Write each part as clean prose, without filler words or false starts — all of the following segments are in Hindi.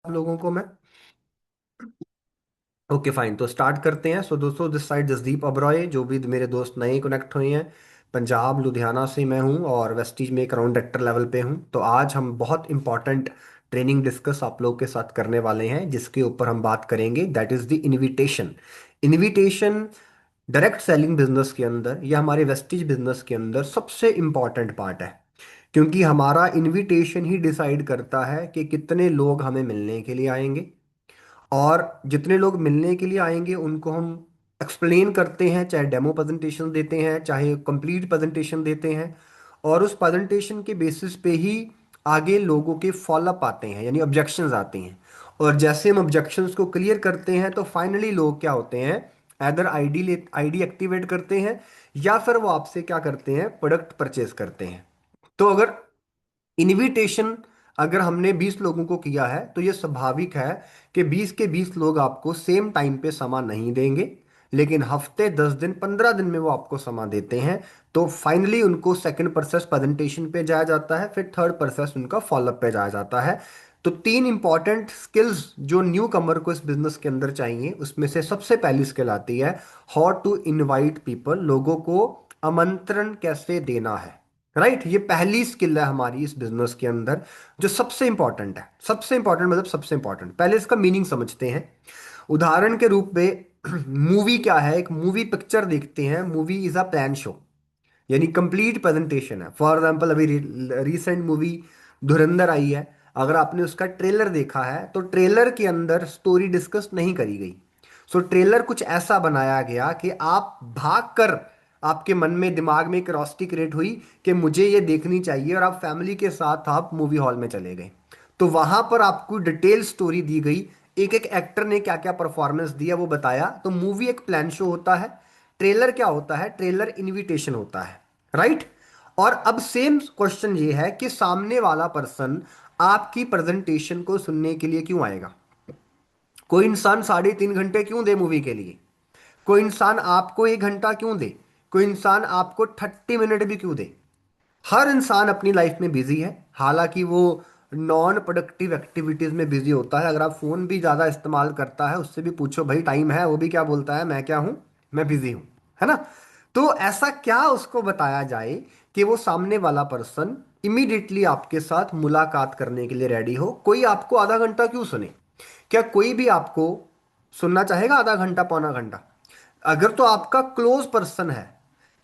आप लोगों को मैं। ओके फाइन, तो स्टार्ट करते हैं। सो दोस्तों, दिस साइड जसदीप अब्रॉय। जो भी मेरे दोस्त नए कनेक्ट हुए हैं, पंजाब लुधियाना से मैं हूं और वेस्टीज में एक राउंड डायरेक्टर लेवल पे हूं। तो आज हम बहुत इंपॉर्टेंट ट्रेनिंग डिस्कस आप लोग के साथ करने वाले हैं, जिसके ऊपर हम बात करेंगे, that is the invitation. Invitation direct selling business के अंदर या हमारे वेस्टीज बिजनेस के अंदर सबसे इंपॉर्टेंट पार्ट है, क्योंकि हमारा इनविटेशन ही डिसाइड करता है कि कितने लोग हमें मिलने के लिए आएंगे। और जितने लोग मिलने के लिए आएंगे उनको हम एक्सप्लेन करते हैं, चाहे डेमो प्रेजेंटेशन देते हैं चाहे कंप्लीट प्रेजेंटेशन देते हैं। और उस प्रेजेंटेशन के बेसिस पे ही आगे लोगों के फॉलोअप आते हैं, यानी ऑब्जेक्शंस आते हैं। और जैसे हम ऑब्जेक्शंस को क्लियर करते हैं तो फाइनली लोग क्या होते हैं, एदर आईडी एक्टिवेट करते हैं या फिर वो आपसे क्या करते हैं, प्रोडक्ट परचेज करते हैं। तो अगर इनविटेशन अगर हमने 20 लोगों को किया है तो ये स्वाभाविक है कि 20 के 20 लोग आपको सेम टाइम पे समा नहीं देंगे, लेकिन हफ्ते 10 दिन 15 दिन में वो आपको समा देते हैं। तो फाइनली उनको सेकंड प्रोसेस प्रेजेंटेशन पे जाया जाता है, फिर थर्ड प्रोसेस उनका फॉलोअप पे जाया जाता है। तो तीन इंपॉर्टेंट स्किल्स जो न्यू कमर को इस बिजनेस के अंदर चाहिए, उसमें से सबसे पहली स्किल आती है हाउ टू इनवाइट पीपल। लोगों को आमंत्रण कैसे देना है। राइट, ये पहली स्किल है हमारी इस बिजनेस के अंदर, जो सबसे इंपॉर्टेंट है। सबसे इंपॉर्टेंट मतलब सबसे इंपॉर्टेंट, पहले इसका मीनिंग समझते हैं। उदाहरण के रूप में मूवी क्या है, एक मूवी पिक्चर देखते हैं, movie is a plan show, यानी कंप्लीट प्रेजेंटेशन है। फॉर एग्जाम्पल अभी रिसेंट मूवी धुरंधर आई है, अगर आपने उसका ट्रेलर देखा है तो ट्रेलर के अंदर स्टोरी डिस्कस नहीं करी गई। सो ट्रेलर कुछ ऐसा बनाया गया कि आप भाग कर, आपके मन में दिमाग में क्यूरियोसिटी क्रिएट हुई कि मुझे ये देखनी चाहिए, और आप फैमिली के साथ आप मूवी हॉल में चले गए। तो वहां पर आपको डिटेल स्टोरी दी गई, एक एक एक्टर ने क्या क्या परफॉर्मेंस दिया वो बताया। तो मूवी एक प्लान शो होता है, ट्रेलर क्या होता है, ट्रेलर इनविटेशन होता है। राइट। और अब सेम क्वेश्चन ये है कि सामने वाला पर्सन आपकी प्रेजेंटेशन को सुनने के लिए क्यों आएगा। कोई इंसान 3.5 घंटे क्यों दे मूवी के लिए, कोई इंसान आपको 1 घंटा क्यों दे, कोई इंसान आपको 30 मिनट भी क्यों दे। हर इंसान अपनी लाइफ में बिजी है, हालांकि वो नॉन प्रोडक्टिव एक्टिविटीज में बिजी होता है। अगर आप फोन भी ज्यादा इस्तेमाल करता है, उससे भी पूछो भाई टाइम है, वो भी क्या बोलता है, मैं क्या हूं, मैं बिजी हूं, है ना। तो ऐसा क्या उसको बताया जाए कि वो सामने वाला पर्सन इमीडिएटली आपके साथ मुलाकात करने के लिए रेडी हो। कोई आपको आधा घंटा क्यों सुने, क्या कोई भी आपको सुनना चाहेगा आधा घंटा पौना घंटा। अगर तो आपका क्लोज पर्सन है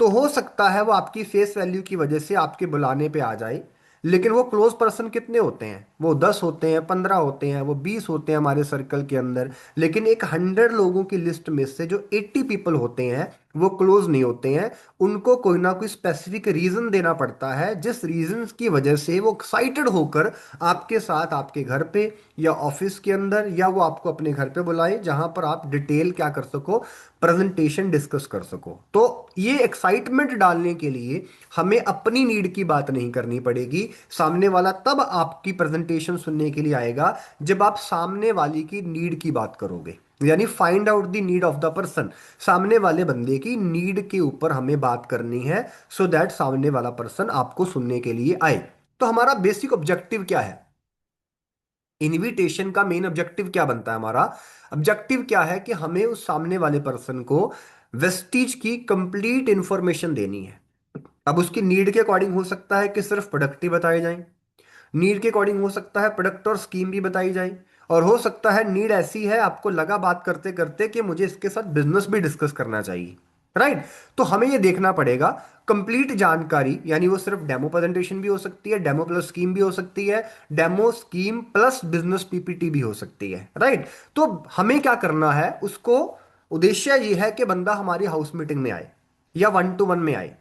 तो हो सकता है वो आपकी फेस वैल्यू की वजह से आपके बुलाने पे आ जाए। लेकिन वो क्लोज पर्सन कितने होते हैं, वो 10 होते हैं, 15 होते हैं, वो 20 होते हैं हमारे सर्कल के अंदर। लेकिन एक 100 लोगों की लिस्ट में से जो 80 पीपल होते हैं वो क्लोज नहीं होते हैं। उनको कोई ना कोई स्पेसिफिक रीजन देना पड़ता है, जिस रीजन की वजह से वो एक्साइटेड होकर आपके साथ आपके घर पे या ऑफिस के अंदर, या वो आपको अपने घर पे बुलाए जहां पर आप डिटेल क्या कर सको, प्रेजेंटेशन डिस्कस कर सको। तो ये एक्साइटमेंट डालने के लिए हमें अपनी नीड की बात नहीं करनी पड़ेगी। सामने वाला तब आपकी प्रेजेंटेशन सुनने के लिए आएगा जब आप सामने वाली की नीड की बात करोगे, यानी find out the need of the person. सामने वाले बंदे की नीड के ऊपर हमें बात करनी है, सो दैट सामने वाला पर्सन आपको सुनने के लिए आए। तो हमारा बेसिक ऑब्जेक्टिव क्या है, इनविटेशन का मेन ऑब्जेक्टिव क्या बनता है, हमारा ऑब्जेक्टिव क्या है कि हमें उस सामने वाले पर्सन को वेस्टीज की कंप्लीट इंफॉर्मेशन देनी है। अब उसकी नीड के अकॉर्डिंग हो सकता है कि सिर्फ प्रोडक्ट ही बताए जाएं, नीड के अकॉर्डिंग हो सकता है प्रोडक्ट और स्कीम भी बताई जाए, और हो सकता है नीड ऐसी है आपको लगा बात करते करते कि मुझे इसके साथ बिजनेस भी डिस्कस करना चाहिए। राइट। तो हमें ये देखना पड़ेगा कंप्लीट जानकारी, यानी वो सिर्फ डेमो प्रेजेंटेशन भी हो सकती है, डेमो प्लस स्कीम भी हो सकती है, demo scheme plus business PPT भी हो सकती है। राइट। तो हमें क्या करना है, उसको उद्देश्य ये है कि बंदा हमारी हाउस मीटिंग में आए या 1 to 1 में आए।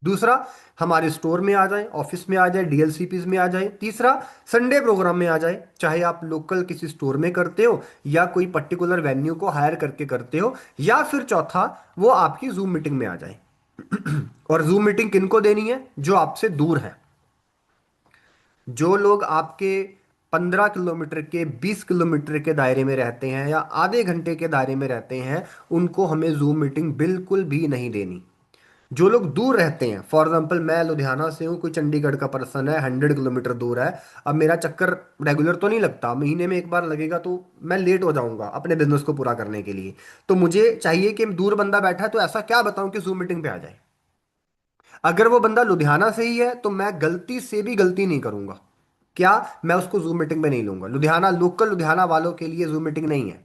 दूसरा, हमारे स्टोर में आ जाए, ऑफिस में आ जाए, डीएलसीपीज में आ जाए। तीसरा, संडे प्रोग्राम में आ जाए, चाहे आप लोकल किसी स्टोर में करते हो या कोई पर्टिकुलर वेन्यू को हायर करके करते हो, या फिर चौथा, वो आपकी जूम मीटिंग में आ जाए। और जूम मीटिंग किनको देनी है, जो आपसे दूर है। जो लोग आपके 15 किलोमीटर के 20 किलोमीटर के दायरे में रहते हैं या आधे घंटे के दायरे में रहते हैं, उनको हमें जूम मीटिंग बिल्कुल भी नहीं देनी। जो लोग दूर रहते हैं, फॉर एग्जाम्पल मैं लुधियाना से हूँ, कोई चंडीगढ़ का पर्सन है, 100 किलोमीटर दूर है। अब मेरा चक्कर रेगुलर तो नहीं लगता, महीने में एक बार लगेगा, तो मैं लेट हो जाऊंगा अपने बिजनेस को पूरा करने के लिए। तो मुझे चाहिए कि दूर बंदा बैठा है तो ऐसा क्या बताऊं कि जूम मीटिंग पे आ जाए। अगर वो बंदा लुधियाना से ही है तो मैं गलती से भी गलती नहीं करूंगा। क्या, मैं उसको जूम मीटिंग में नहीं लूंगा। लुधियाना लोकल लुधियाना वालों के लिए जूम मीटिंग नहीं है।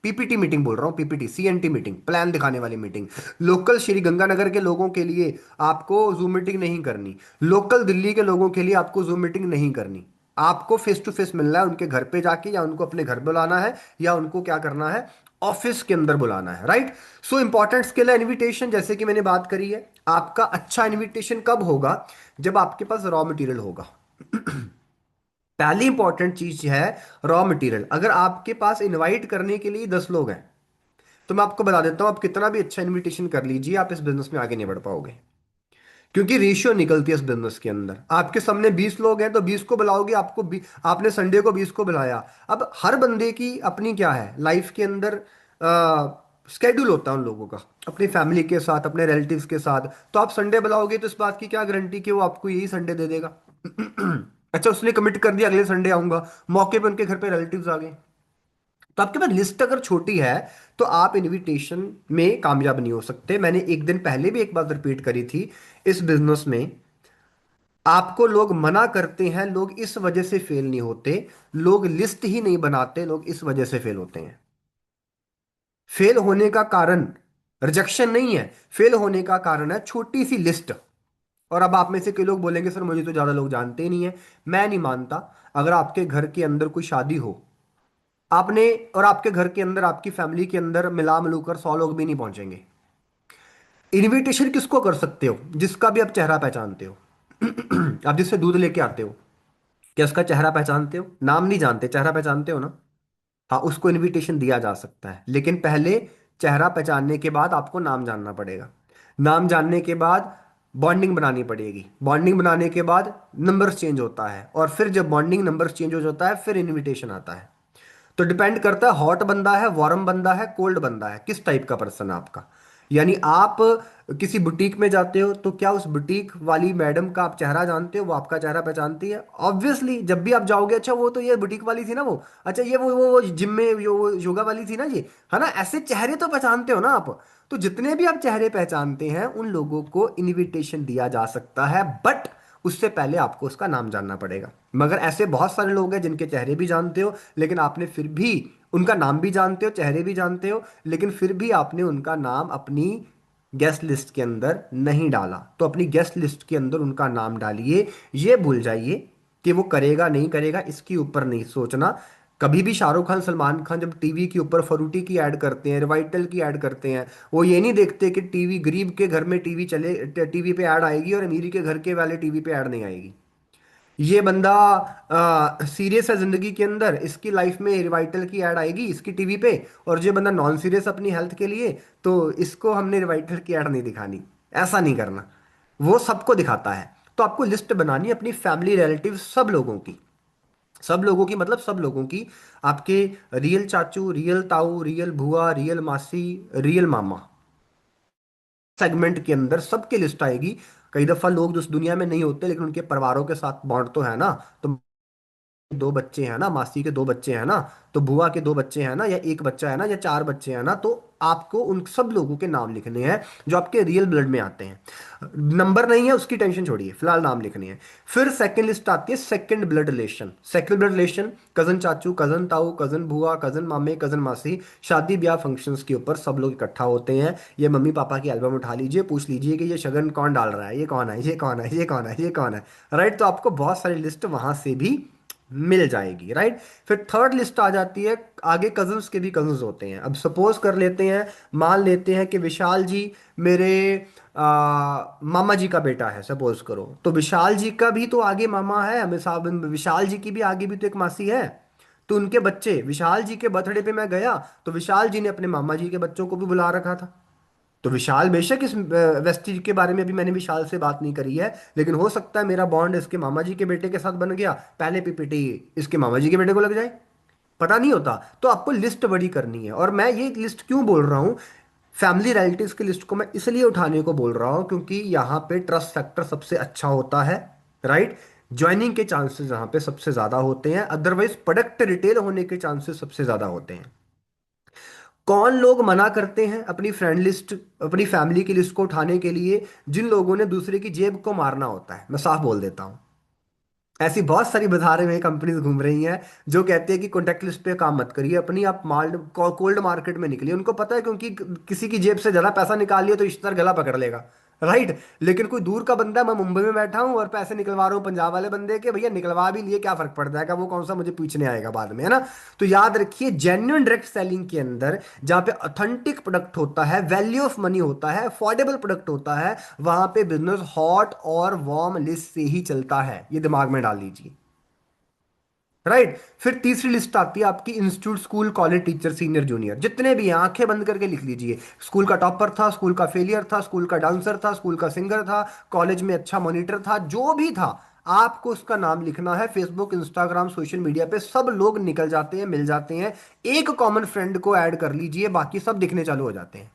पीपीटी मीटिंग बोल रहा हूँ, पीपीटी सीएनटी मीटिंग, प्लान दिखाने वाली मीटिंग। लोकल श्री गंगानगर के लोगों के लिए आपको जूम मीटिंग नहीं करनी। लोकल दिल्ली के लोगों के लिए आपको जूम मीटिंग नहीं करनी। आपको फेस टू फेस मिलना है उनके घर पे जाके, या उनको अपने घर बुलाना है, या उनको क्या करना है, ऑफिस के अंदर बुलाना है, राइट। सो इंपॉर्टेंट स्किल है इनविटेशन, जैसे कि मैंने बात करी है। आपका अच्छा इनविटेशन कब होगा? जब आपके पास रॉ मटेरियल होगा। पहली इंपॉर्टेंट चीज है रॉ मटेरियल। अगर आपके पास इनवाइट करने के लिए 10 लोग हैं, तो मैं आपको बता देता हूं, आप कितना भी अच्छा इनविटेशन कर लीजिए, आप इस बिजनेस में आगे नहीं बढ़ पाओगे। क्योंकि रेशियो निकलती है इस बिजनेस के अंदर। आपके सामने 20 लोग हैं तो 20 को बुलाओगे, आपने संडे को 20 को बुलाया। अब हर बंदे की अपनी क्या है लाइफ के अंदर, स्केड्यूल होता है उन लोगों का, अपनी फैमिली के साथ, अपने रिलेटिव्स के साथ। तो आप संडे बुलाओगे तो इस बात की क्या गारंटी कि वो आपको यही संडे दे देगा। अच्छा, उसने कमिट कर दिया अगले संडे आऊंगा, मौके पे उनके घर पे रिलेटिव्स आ गए। तो आपके पास लिस्ट अगर छोटी है तो आप इनविटेशन में कामयाब नहीं हो सकते। मैंने एक दिन पहले भी एक बात रिपीट करी थी, इस बिजनेस में आपको लोग मना करते हैं, लोग इस वजह से फेल नहीं होते। लोग लिस्ट ही नहीं बनाते, लोग इस वजह से फेल होते हैं। फेल होने का कारण रिजेक्शन नहीं है, फेल होने का कारण है छोटी सी लिस्ट। और अब आप में से कई लोग बोलेंगे सर मुझे तो ज्यादा लोग जानते ही नहीं है। मैं नहीं मानता। अगर आपके घर के अंदर कोई शादी हो, आपने, और आपके घर के अंदर आपकी फैमिली के अंदर मिला मिलूकर 100 लोग भी नहीं पहुंचेंगे। इनविटेशन किसको कर सकते हो? जिसका भी आप चेहरा पहचानते हो। आप जिससे दूध लेके आते हो, क्या उसका चेहरा पहचानते हो? नाम नहीं जानते, चेहरा पहचानते हो ना। हाँ, उसको इनविटेशन दिया जा सकता है, लेकिन पहले चेहरा पहचानने के बाद आपको नाम जानना पड़ेगा। नाम जानने के बाद बॉन्डिंग बनानी पड़ेगी। बॉन्डिंग बनाने के बाद नंबर्स चेंज होता है, और फिर जब बॉन्डिंग नंबर्स चेंज हो जाता है फिर इनविटेशन आता है। तो डिपेंड करता है, हॉट बंदा है, वार्म बंदा है, कोल्ड बंदा है, किस टाइप का पर्सन है आपका। यानी आप किसी बुटीक में जाते हो तो क्या उस बुटीक वाली मैडम का आप चेहरा जानते हो, वो आपका चेहरा पहचानती है? ऑब्वियसली जब भी आप जाओगे, अच्छा वो तो ये बुटीक वाली थी ना, वो अच्छा ये वो जिम में वो योगा वाली थी ना ये, है ना। ऐसे चेहरे तो पहचानते हो ना आप। तो जितने भी आप चेहरे पहचानते हैं उन लोगों को इनविटेशन दिया जा सकता है, बट उससे पहले आपको उसका नाम जानना पड़ेगा। मगर ऐसे बहुत सारे लोग हैं जिनके चेहरे भी जानते हो, लेकिन आपने फिर भी उनका नाम भी जानते हो, चेहरे भी जानते हो, लेकिन फिर भी आपने उनका नाम अपनी गेस्ट लिस्ट के अंदर नहीं डाला। तो अपनी गेस्ट लिस्ट के अंदर उनका नाम डालिए। ये भूल जाइए कि वो करेगा नहीं करेगा, इसके ऊपर नहीं सोचना। कभी भी शाहरुख खान सलमान खान जब टीवी के ऊपर फ्रूटी की ऐड करते हैं, रिवाइटल की ऐड करते हैं, वो ये नहीं देखते कि टीवी गरीब के घर में टीवी चले, टीवी पे ऐड आएगी और अमीरी के घर के वाले टीवी पे ऐड नहीं आएगी। ये बंदा सीरियस है जिंदगी के अंदर, इसकी लाइफ में रिवाइटल की ऐड आएगी इसकी टीवी पे। और जो बंदा नॉन सीरियस अपनी हेल्थ के लिए, तो इसको हमने रिवाइटल की ऐड नहीं दिखानी। ऐसा नहीं करना, वो सबको दिखाता है। तो आपको लिस्ट बनानी है अपनी फैमिली रिलेटिव सब लोगों की। सब लोगों की मतलब सब लोगों की। आपके रियल चाचू, रियल ताऊ, रियल बुआ, रियल मासी, रियल मामा, सेगमेंट के अंदर सबकी लिस्ट आएगी। कई दफा लोग जो उस दुनिया में नहीं होते लेकिन उनके परिवारों के साथ बॉन्ड तो है ना। तो 2 बच्चे हैं ना, मासी के 2 बच्चे हैं ना, तो बुआ के 2 बच्चे हैं ना, या एक बच्चा है ना, या 4 बच्चे हैं ना, तो आपको उन सब लोगों के नाम लिखने हैं जो आपके रियल ब्लड में आते हैं। नंबर नहीं है उसकी टेंशन छोड़िए, फिलहाल नाम लिखने हैं। फिर सेकंड लिस्ट आती है second blood relation. Second blood relation, cousin चाचू, कजन ताऊ, कजन बुआ, कजन मामे, कजन मासी। शादी ब्याह फंक्शंस के ऊपर सब लोग इकट्ठा होते हैं। ये मम्मी पापा की एल्बम उठा लीजिए, पूछ लीजिए कि ये शगन कौन डाल रहा है, ये कौन है, ये कौन है, ये कौन है, ये कौन है। राइट, तो आपको बहुत सारी लिस्ट वहां से भी मिल जाएगी, राइट। फिर थर्ड लिस्ट आ जाती है, आगे कजन्स के भी कजन्स होते हैं। अब सपोज कर लेते हैं, मान लेते हैं कि विशाल जी मेरे मामा जी का बेटा है, सपोज करो, तो विशाल जी का भी तो आगे मामा है, विशाल जी की भी आगे भी तो एक मासी है। तो उनके बच्चे, विशाल जी के बर्थडे पे मैं गया तो विशाल जी ने अपने मामा जी के बच्चों को भी बुला रखा था। तो विशाल बेशक इस वेस्टीज के बारे में अभी मैंने विशाल से बात नहीं करी है, लेकिन हो सकता है मेरा बॉन्ड इसके मामा जी के बेटे के साथ बन गया, पहले पीपीटी इसके मामा जी के बेटे को लग जाए। पता नहीं होता। तो आपको लिस्ट बड़ी करनी है, और मैं ये लिस्ट क्यों बोल रहा हूँ, फैमिली रिलेटिव्स की लिस्ट को मैं इसलिए उठाने को बोल रहा हूं क्योंकि यहाँ पे ट्रस्ट फैक्टर सबसे अच्छा होता है, राइट। ज्वाइनिंग के चांसेस यहाँ पे सबसे ज्यादा होते हैं, अदरवाइज प्रोडक्ट रिटेल होने के चांसेस सबसे ज्यादा होते हैं। कौन लोग मना करते हैं अपनी फ्रेंड लिस्ट, अपनी फैमिली की लिस्ट को उठाने के लिए? जिन लोगों ने दूसरे की जेब को मारना होता है, मैं साफ बोल देता हूं। ऐसी बहुत सारी बाजारें में कंपनीज घूम रही हैं जो कहते हैं कि कॉन्टैक्ट लिस्ट पे काम मत करिए, अपनी आप माल कोल्ड मार्केट में निकलिए। उनको पता है क्योंकि किसी की जेब से ज्यादा पैसा निकालिए तो रिश्तेदार गला पकड़ लेगा, राइट। लेकिन कोई दूर का बंदा, मैं मुंबई में बैठा हूँ और पैसे निकलवा रहा हूँ पंजाब वाले बंदे के, भैया निकलवा भी लिए क्या फर्क पड़ जाएगा, वो कौन सा मुझे पूछने आएगा बाद में, है ना। तो याद रखिए, जेन्युइन डायरेक्ट सेलिंग के अंदर जहाँ पे ऑथेंटिक प्रोडक्ट होता है, वैल्यू ऑफ मनी होता है, अफोर्डेबल प्रोडक्ट होता है, वहां पे बिजनेस हॉट और वार्म लिस्ट से ही चलता है। ये दिमाग में डाल लीजिए, राइट। फिर तीसरी लिस्ट आती है आपकी institute, school, college, teacher, senior, junior, जितने भी हैं आंखें बंद करके लिख लीजिए। स्कूल का टॉपर था, स्कूल का फेलियर था, स्कूल का डांसर था, स्कूल का सिंगर था, कॉलेज में अच्छा मॉनिटर था, जो भी था, आपको उसका नाम लिखना है। फेसबुक, इंस्टाग्राम, सोशल मीडिया पे सब लोग निकल जाते हैं, मिल जाते हैं। एक कॉमन फ्रेंड को ऐड कर लीजिए, बाकी सब दिखने चालू हो जाते हैं,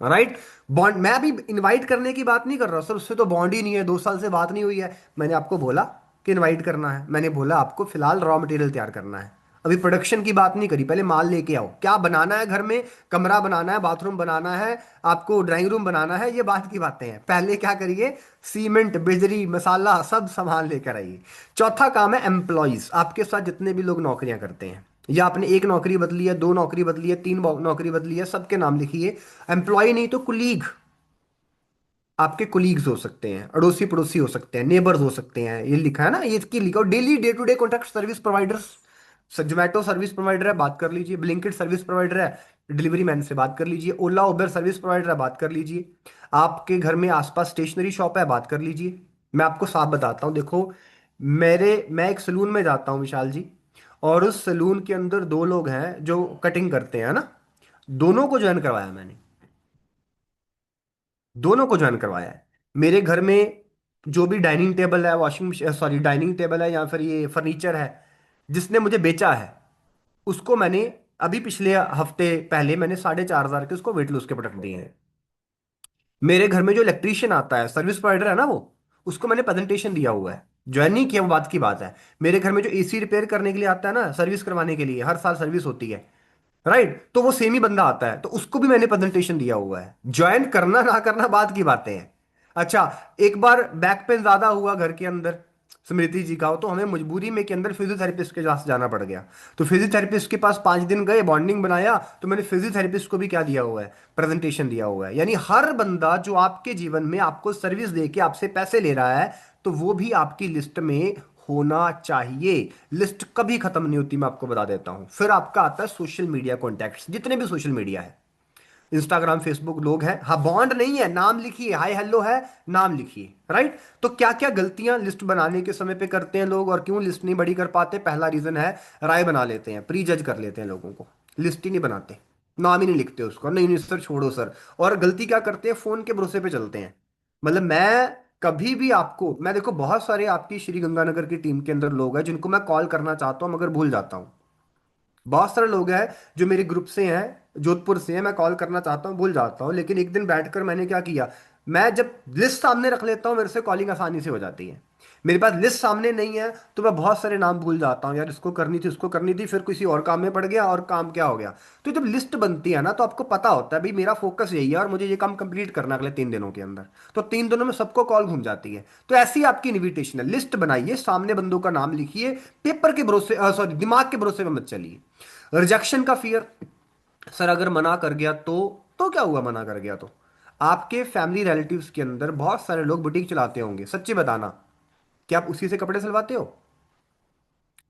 राइट। बॉन्ड, मैं अभी इनवाइट करने की बात नहीं कर रहा सर, उससे तो बॉन्ड ही नहीं है, 2 साल से बात नहीं हुई है। मैंने आपको बोला कि इनवाइट करना है, मैंने बोला आपको फिलहाल रॉ मटेरियल तैयार करना है। अभी प्रोडक्शन की बात नहीं करी, पहले माल लेके आओ। क्या बनाना है घर में? कमरा बनाना है, बाथरूम बनाना है, आपको ड्राइंग रूम बनाना है, ये बात की बातें हैं। पहले क्या करिए? सीमेंट, बिजली, मसाला सब सामान लेकर आइए। चौथा काम है एम्प्लॉयज, आपके साथ जितने भी लोग नौकरियां करते हैं, या आपने एक नौकरी बदली है, 2 नौकरी बदली है, 3 नौकरी बदली है, सबके नाम लिखिए। एम्प्लॉय नहीं तो कुलीग, आपके कुलीग्स हो सकते हैं, अड़ोसी पड़ोसी हो सकते हैं, नेबर्स हो सकते हैं, ये लिखा है ना, ये इसकी लिखा। Daily day to day contact service providers, Zomato service provider है, बात कर लीजिए। ब्लिंकिट सर्विस प्रोवाइडर है, डिलीवरी मैन से बात कर लीजिए। ओला उबर सर्विस प्रोवाइडर है, बात कर लीजिए। आपके घर में आसपास स्टेशनरी शॉप है, बात कर लीजिए। मैं आपको साफ बताता हूँ, देखो, मैं एक सलून में जाता हूँ विशाल जी, और उस सलून के अंदर 2 लोग हैं जो कटिंग करते हैं ना, दोनों को ज्वाइन करवाया मैंने, दोनों को ज्वाइन करवाया है। मेरे घर में जो भी डाइनिंग टेबल है, वॉशिंग, सॉरी, डाइनिंग टेबल है या फिर ये फर्नीचर है, जिसने मुझे बेचा है, उसको मैंने अभी पिछले हफ्ते पहले मैंने 4,500 के उसको वेट लॉस के प्रोडक्ट दिए हैं। मेरे घर में जो इलेक्ट्रीशियन आता है, सर्विस प्रोवाइडर है ना वो, उसको मैंने प्रेजेंटेशन दिया हुआ है। ज्वाइन नहीं किया वो बात की बात है। मेरे घर में जो एसी रिपेयर करने के लिए आता है ना, सर्विस करवाने के लिए, हर साल सर्विस होती है, राइट, तो वो सेम ही बंदा आता है, तो उसको भी मैंने प्रेजेंटेशन दिया हुआ है। ज्वाइन करना ना करना बात की बातें हैं। अच्छा, एक बार बैक पेन ज्यादा हुआ घर के अंदर, स्मृति जी का हो, तो हमें मजबूरी में के अंदर फिजियोथेरेपिस्ट के पास जाना पड़ गया। तो फिजियोथेरेपिस्ट के पास 5 दिन गए, बॉन्डिंग बनाया, तो मैंने फिजियोथेरेपिस्ट को भी क्या दिया हुआ है? प्रेजेंटेशन दिया हुआ है। यानी हर बंदा जो आपके जीवन में आपको सर्विस दे के आपसे पैसे ले रहा है, तो वो भी आपकी लिस्ट में होना चाहिए। लिस्ट कभी खत्म नहीं होती, मैं आपको बता देता हूं। फिर आपका आता है सोशल मीडिया कॉन्टैक्ट्स, जितने भी सोशल मीडिया है, इंस्टाग्राम, फेसबुक, लोग हैं, हाँ, बॉन्ड नहीं है, नाम लिखिए, हाय हेलो है, नाम लिखिए, राइट। तो क्या क्या गलतियां लिस्ट बनाने के समय पे करते हैं लोग, और क्यों लिस्ट नहीं बड़ी कर पाते? पहला रीजन है, राय बना लेते हैं, प्री जज कर लेते हैं लोगों को, लिस्ट ही नहीं बनाते, नाम ही नहीं लिखते उसको, नहीं नहीं सर छोड़ो सर। और गलती क्या करते हैं? फोन के भरोसे पे चलते हैं। मतलब मैं कभी भी आपको, मैं देखो, बहुत सारे आपकी श्री गंगानगर की टीम के अंदर लोग हैं जिनको मैं कॉल करना चाहता हूं मगर भूल जाता हूं। बहुत सारे लोग हैं जो मेरे ग्रुप से हैं, जोधपुर से हैं, मैं कॉल करना चाहता हूँ भूल जाता हूँ। लेकिन एक दिन बैठकर मैंने क्या किया, मैं जब लिस्ट सामने रख लेता हूँ, मेरे से कॉलिंग आसानी से हो जाती है। मेरे पास लिस्ट सामने नहीं है तो मैं बहुत सारे नाम भूल जाता हूँ, यार इसको करनी थी, उसको करनी थी, फिर किसी और काम में पड़ गया और काम क्या हो गया। तो जब लिस्ट बनती है ना, तो आपको पता होता है भाई मेरा फोकस यही है और मुझे ये काम कंप्लीट करना है अगले 3 दिनों के अंदर। तो 3 दिनों में सबको कॉल घूम जाती है। तो ऐसी आपकी इनविटेशन है, लिस्ट बनाइए, सामने बंदों का नाम लिखिए, पेपर के भरोसे, सॉरी, दिमाग के भरोसे में मत चलिए। रिजेक्शन का फियर, सर अगर मना कर गया तो क्या हुआ? मना कर गया तो आपके फैमिली रिलेटिव्स के अंदर बहुत सारे लोग बुटीक चलाते होंगे, सच्ची बताना, क्या आप उसी से कपड़े सिलवाते हो?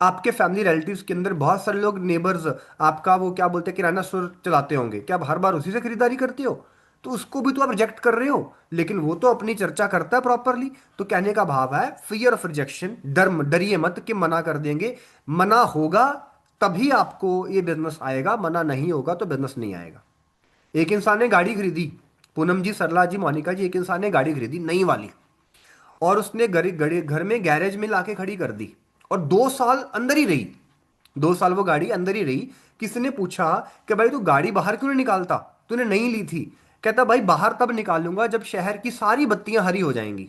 आपके फैमिली रिलेटिव्स के अंदर बहुत सारे लोग, नेबर्स, आपका वो क्या बोलते हैं, किराना स्टोर चलाते होंगे, क्या आप हर बार उसी से खरीदारी करते हो? तो उसको भी तो आप रिजेक्ट कर रहे हो, लेकिन वो तो अपनी चर्चा करता है प्रॉपरली। तो कहने का भाव है, फियर ऑफ रिजेक्शन, डरिए मत कि मना कर देंगे। मना होगा तभी आपको ये बिजनेस आएगा, मना नहीं होगा तो बिजनेस नहीं आएगा। एक इंसान ने गाड़ी खरीदी, पूनम जी, सरला जी, मोनिका जी, एक इंसान ने गाड़ी खरीदी नई वाली, और उसने घर में गैरेज में लाके खड़ी कर दी, और 2 साल अंदर ही रही। 2 साल वो गाड़ी अंदर ही रही। किसी ने पूछा कि भाई तू गाड़ी बाहर क्यों नहीं निकालता? तूने नहीं ली थी। कहता भाई बाहर तब निकालूंगा जब शहर की सारी बत्तियां हरी हो जाएंगी।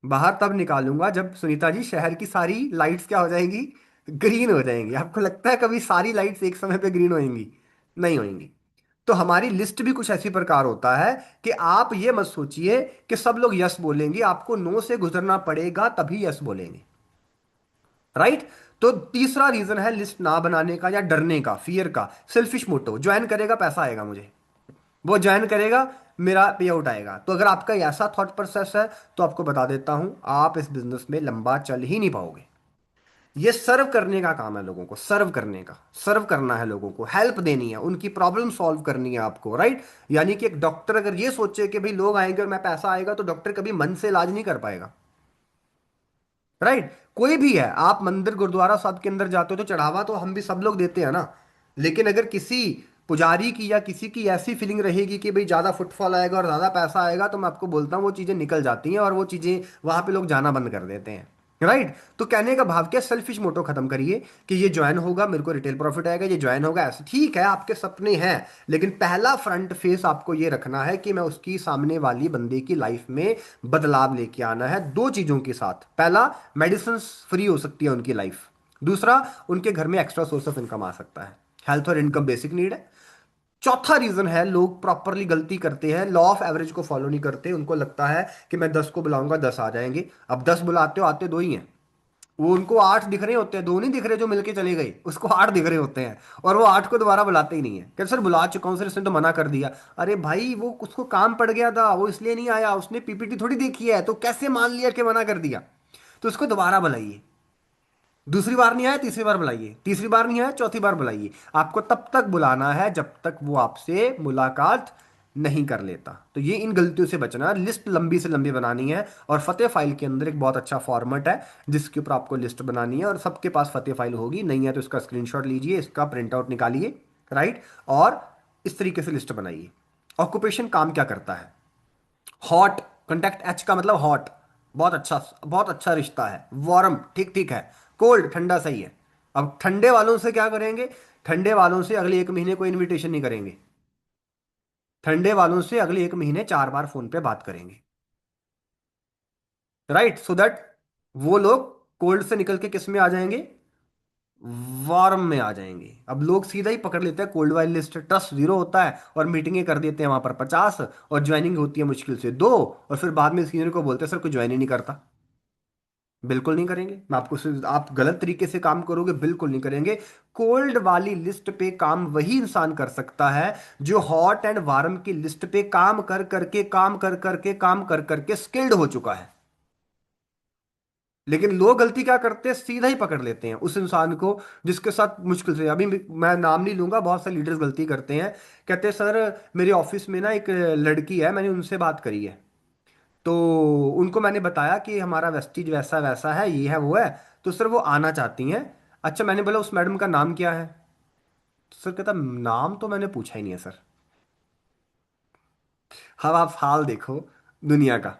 बाहर तब निकालूंगा जब सुनीता जी शहर की सारी लाइट्स क्या हो जाएंगी, ग्रीन हो जाएंगी। आपको लगता है कभी सारी लाइट्स एक समय पे ग्रीन होंगी? नहीं होंगी। तो हमारी लिस्ट भी कुछ ऐसी प्रकार होता है कि आप ये मत सोचिए कि सब लोग यस बोलेंगे, आपको नो से गुजरना पड़ेगा तभी यस बोलेंगे। राइट। तो तीसरा रीजन है लिस्ट ना बनाने का या डरने का, फियर का, सेल्फिश मोटो। ज्वाइन करेगा पैसा आएगा मुझे, वो ज्वाइन करेगा मेरा पे आउट आएगा। तो अगर आपका ऐसा थॉट प्रोसेस है तो आपको बता देता हूं, आप इस बिजनेस में लंबा चल ही नहीं पाओगे। ये सर्व करने का काम है, लोगों को सर्व करने का, सर्व करना है लोगों को, हेल्प देनी है, उनकी प्रॉब्लम सॉल्व करनी है आपको। राइट। यानी कि एक डॉक्टर अगर ये सोचे कि भाई लोग आएंगे और मैं पैसा आएगा, तो डॉक्टर कभी मन से इलाज नहीं कर पाएगा। राइट। कोई भी है, आप मंदिर गुरुद्वारा साहब के अंदर जाते हो तो चढ़ावा तो हम भी सब लोग देते हैं ना। लेकिन अगर किसी पुजारी की या किसी की ऐसी फीलिंग रहेगी कि भाई ज्यादा फुटफॉल आएगा और ज्यादा पैसा आएगा, तो मैं आपको बोलता हूँ वो चीजें निकल जाती हैं और वो चीजें वहां पे लोग जाना बंद कर देते हैं। राइट। तो कहने का भाव क्या, सेल्फिश मोटो खत्म करिए कि ये ज्वाइन होगा मेरे को रिटेल प्रॉफिट आएगा, ये ज्वाइन होगा ऐसे, ठीक है आपके सपने हैं। लेकिन पहला फ्रंट फेस आपको ये रखना है कि मैं उसकी सामने वाली बंदे की लाइफ में बदलाव लेके आना है दो चीजों के साथ। पहला, मेडिसिन फ्री हो सकती है उनकी लाइफ। दूसरा, उनके घर में एक्स्ट्रा सोर्स ऑफ इनकम आ सकता है। हेल्थ और इनकम बेसिक नीड है। चौथा रीजन है, लोग प्रॉपरली गलती करते हैं, लॉ ऑफ एवरेज को फॉलो नहीं करते। उनको लगता है कि मैं 10 को बुलाऊंगा 10 आ जाएंगे। अब 10 बुलाते हो, आते दो ही हैं। वो उनको 8 दिख रहे होते हैं, दो नहीं दिख रहे जो मिलके चले गए, उसको 8 दिख रहे होते हैं। और वो 8 को दोबारा बुलाते ही नहीं है, कहते सर बुला चुका हूं सर, इसने तो मना कर दिया। अरे भाई वो उसको काम पड़ गया था, वो इसलिए नहीं आया, उसने पीपीटी थोड़ी देखी है, तो कैसे मान लिया कि मना कर दिया? तो उसको दोबारा बुलाइए। दूसरी बार नहीं आया, तीसरी बार बुलाइए। तीसरी बार नहीं आया, चौथी बार बुलाइए। आपको तब तक बुलाना है जब तक वो आपसे मुलाकात नहीं कर लेता। तो ये इन गलतियों से बचना, लिस्ट लंबी से लंबी बनानी है। और फतेह फाइल के अंदर एक बहुत अच्छा फॉर्मेट है जिसके ऊपर आपको लिस्ट बनानी है, और सबके पास फतेह फाइल होगी, नहीं है तो इसका स्क्रीनशॉट लीजिए, इसका प्रिंट आउट निकालिए। राइट। और इस तरीके से लिस्ट बनाइए। ऑक्यूपेशन काम क्या करता है? हॉट, कॉन्टैक्ट एच का मतलब हॉट, बहुत अच्छा, बहुत अच्छा रिश्ता है। वार्म, ठीक ठीक है। कोल्ड, ठंडा सही है। अब ठंडे वालों से क्या करेंगे? ठंडे वालों से अगले एक महीने कोई इनविटेशन नहीं करेंगे। ठंडे वालों से अगले एक महीने 4 बार फोन पे बात करेंगे। राइट, सो दैट वो लोग कोल्ड से निकल के किस में आ जाएंगे? वार्म में आ जाएंगे। अब लोग सीधा ही पकड़ लेते हैं कोल्ड वाली लिस्ट, ट्रस्ट जीरो होता है, और मीटिंगें कर देते हैं वहां पर 50, और ज्वाइनिंग होती है मुश्किल से 2, और फिर बाद में सीनियर को बोलते हैं सर कोई ज्वाइन ही नहीं करता। बिल्कुल नहीं करेंगे। मैं आपको आप गलत तरीके से काम करोगे, बिल्कुल नहीं करेंगे। कोल्ड वाली लिस्ट पे काम वही इंसान कर सकता है जो हॉट एंड वार्म की लिस्ट पे काम कर करके, काम कर करके स्किल्ड हो चुका है। लेकिन लोग गलती क्या करते हैं, सीधा ही पकड़ लेते हैं उस इंसान को जिसके साथ मुश्किल से, अभी मैं नाम नहीं लूंगा, बहुत सारे लीडर्स गलती करते हैं। कहते हैं सर मेरे ऑफिस में ना एक लड़की है, मैंने उनसे बात करी है, तो उनको मैंने बताया कि हमारा वेस्टीज वैसा वैसा है, ये है वो है, तो सर वो आना चाहती हैं। अच्छा, मैंने बोला उस मैडम का नाम क्या है? तो सर कहता नाम तो मैंने पूछा ही नहीं है सर। अब आप हाल देखो दुनिया का।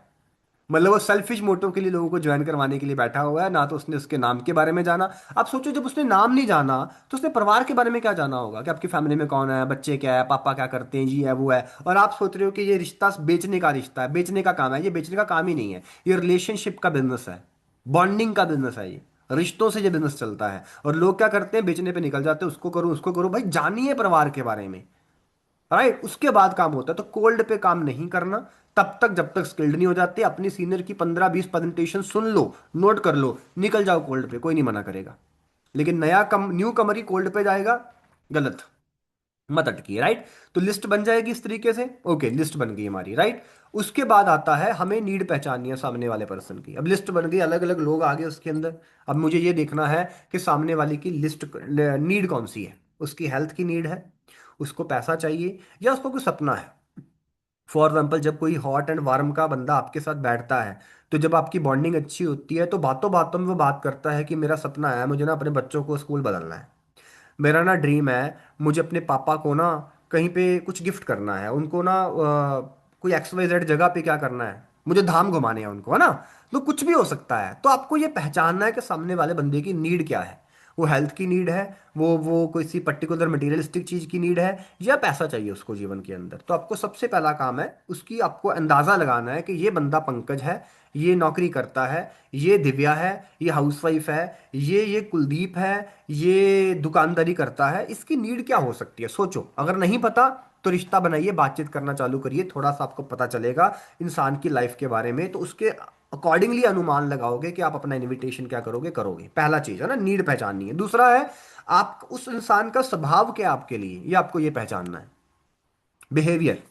मतलब वो सेल्फिश मोटिव के लिए लोगों को ज्वाइन करवाने के लिए बैठा हुआ है, ना तो उसने उसके नाम के बारे में जाना। आप सोचो जब उसने नाम नहीं जाना तो उसने परिवार के बारे में क्या जाना होगा, कि आपकी फैमिली में कौन है, बच्चे क्या है, पापा क्या करते हैं, जी है वो है। और आप सोच रहे हो कि ये रिश्ता बेचने का रिश्ता है, बेचने का काम है। ये बेचने का काम ही नहीं है, ये रिलेशनशिप का बिजनेस है, बॉन्डिंग का बिजनेस है ये। रिश्तों से ये बिजनेस चलता है, और लोग क्या करते हैं, बेचने पे निकल जाते हैं, उसको करो उसको करो। भाई जानिए परिवार के बारे में। राइट, उसके बाद काम होता है। तो कोल्ड पे काम नहीं करना तब तक जब तक स्किल्ड नहीं हो जाते। अपनी सीनियर की 15-20 प्रेजेंटेशन सुन लो, नोट कर लो, निकल जाओ कोल्ड पे, कोई नहीं मना करेगा। लेकिन न्यू कमर ही कोल्ड पे जाएगा, गलत, मत अटकिए। राइट। तो लिस्ट बन जाएगी इस तरीके से। ओके, लिस्ट बन गई हमारी। राइट। उसके बाद आता है हमें नीड पहचाननी है सामने वाले पर्सन की। अब लिस्ट बन गई, अलग अलग लोग आ गए उसके अंदर। अब मुझे ये देखना है कि सामने वाले की लिस्ट नीड कौन सी है। उसकी हेल्थ की नीड है, उसको पैसा चाहिए, या उसको कोई सपना है। फॉर एग्जाम्पल, जब कोई हॉट एंड वार्म का बंदा आपके साथ बैठता है, तो जब आपकी बॉन्डिंग अच्छी होती है तो बातों बातों में वो बात करता है कि मेरा सपना है, मुझे ना अपने बच्चों को स्कूल बदलना है, मेरा ना ड्रीम है, मुझे अपने पापा को ना कहीं पे कुछ गिफ्ट करना है, उनको ना कोई XYZ जगह पे क्या करना है, मुझे धाम घुमाने हैं उनको, है ना। तो कुछ भी हो सकता है। तो आपको ये पहचानना है कि सामने वाले बंदे की नीड क्या है। वो हेल्थ की नीड है, वो कोई सी पर्टिकुलर मटेरियलिस्टिक चीज की नीड है, या पैसा चाहिए उसको जीवन के अंदर। तो आपको सबसे पहला काम है उसकी आपको अंदाजा लगाना है कि ये बंदा पंकज है, ये नौकरी करता है, ये दिव्या है, ये हाउसवाइफ है, ये कुलदीप है, ये दुकानदारी करता है, इसकी नीड क्या हो सकती है। सोचो, अगर नहीं पता तो रिश्ता बनाइए, बातचीत करना चालू करिए, थोड़ा सा आपको पता चलेगा इंसान की लाइफ के बारे में, तो उसके अकॉर्डिंगली अनुमान लगाओगे कि आप अपना इनविटेशन क्या करोगे करोगे। पहला चीज है ना, नीड पहचाननी है। दूसरा है, आप उस इंसान का स्वभाव क्या है आपके लिए, ये आपको ये पहचानना है। बिहेवियर,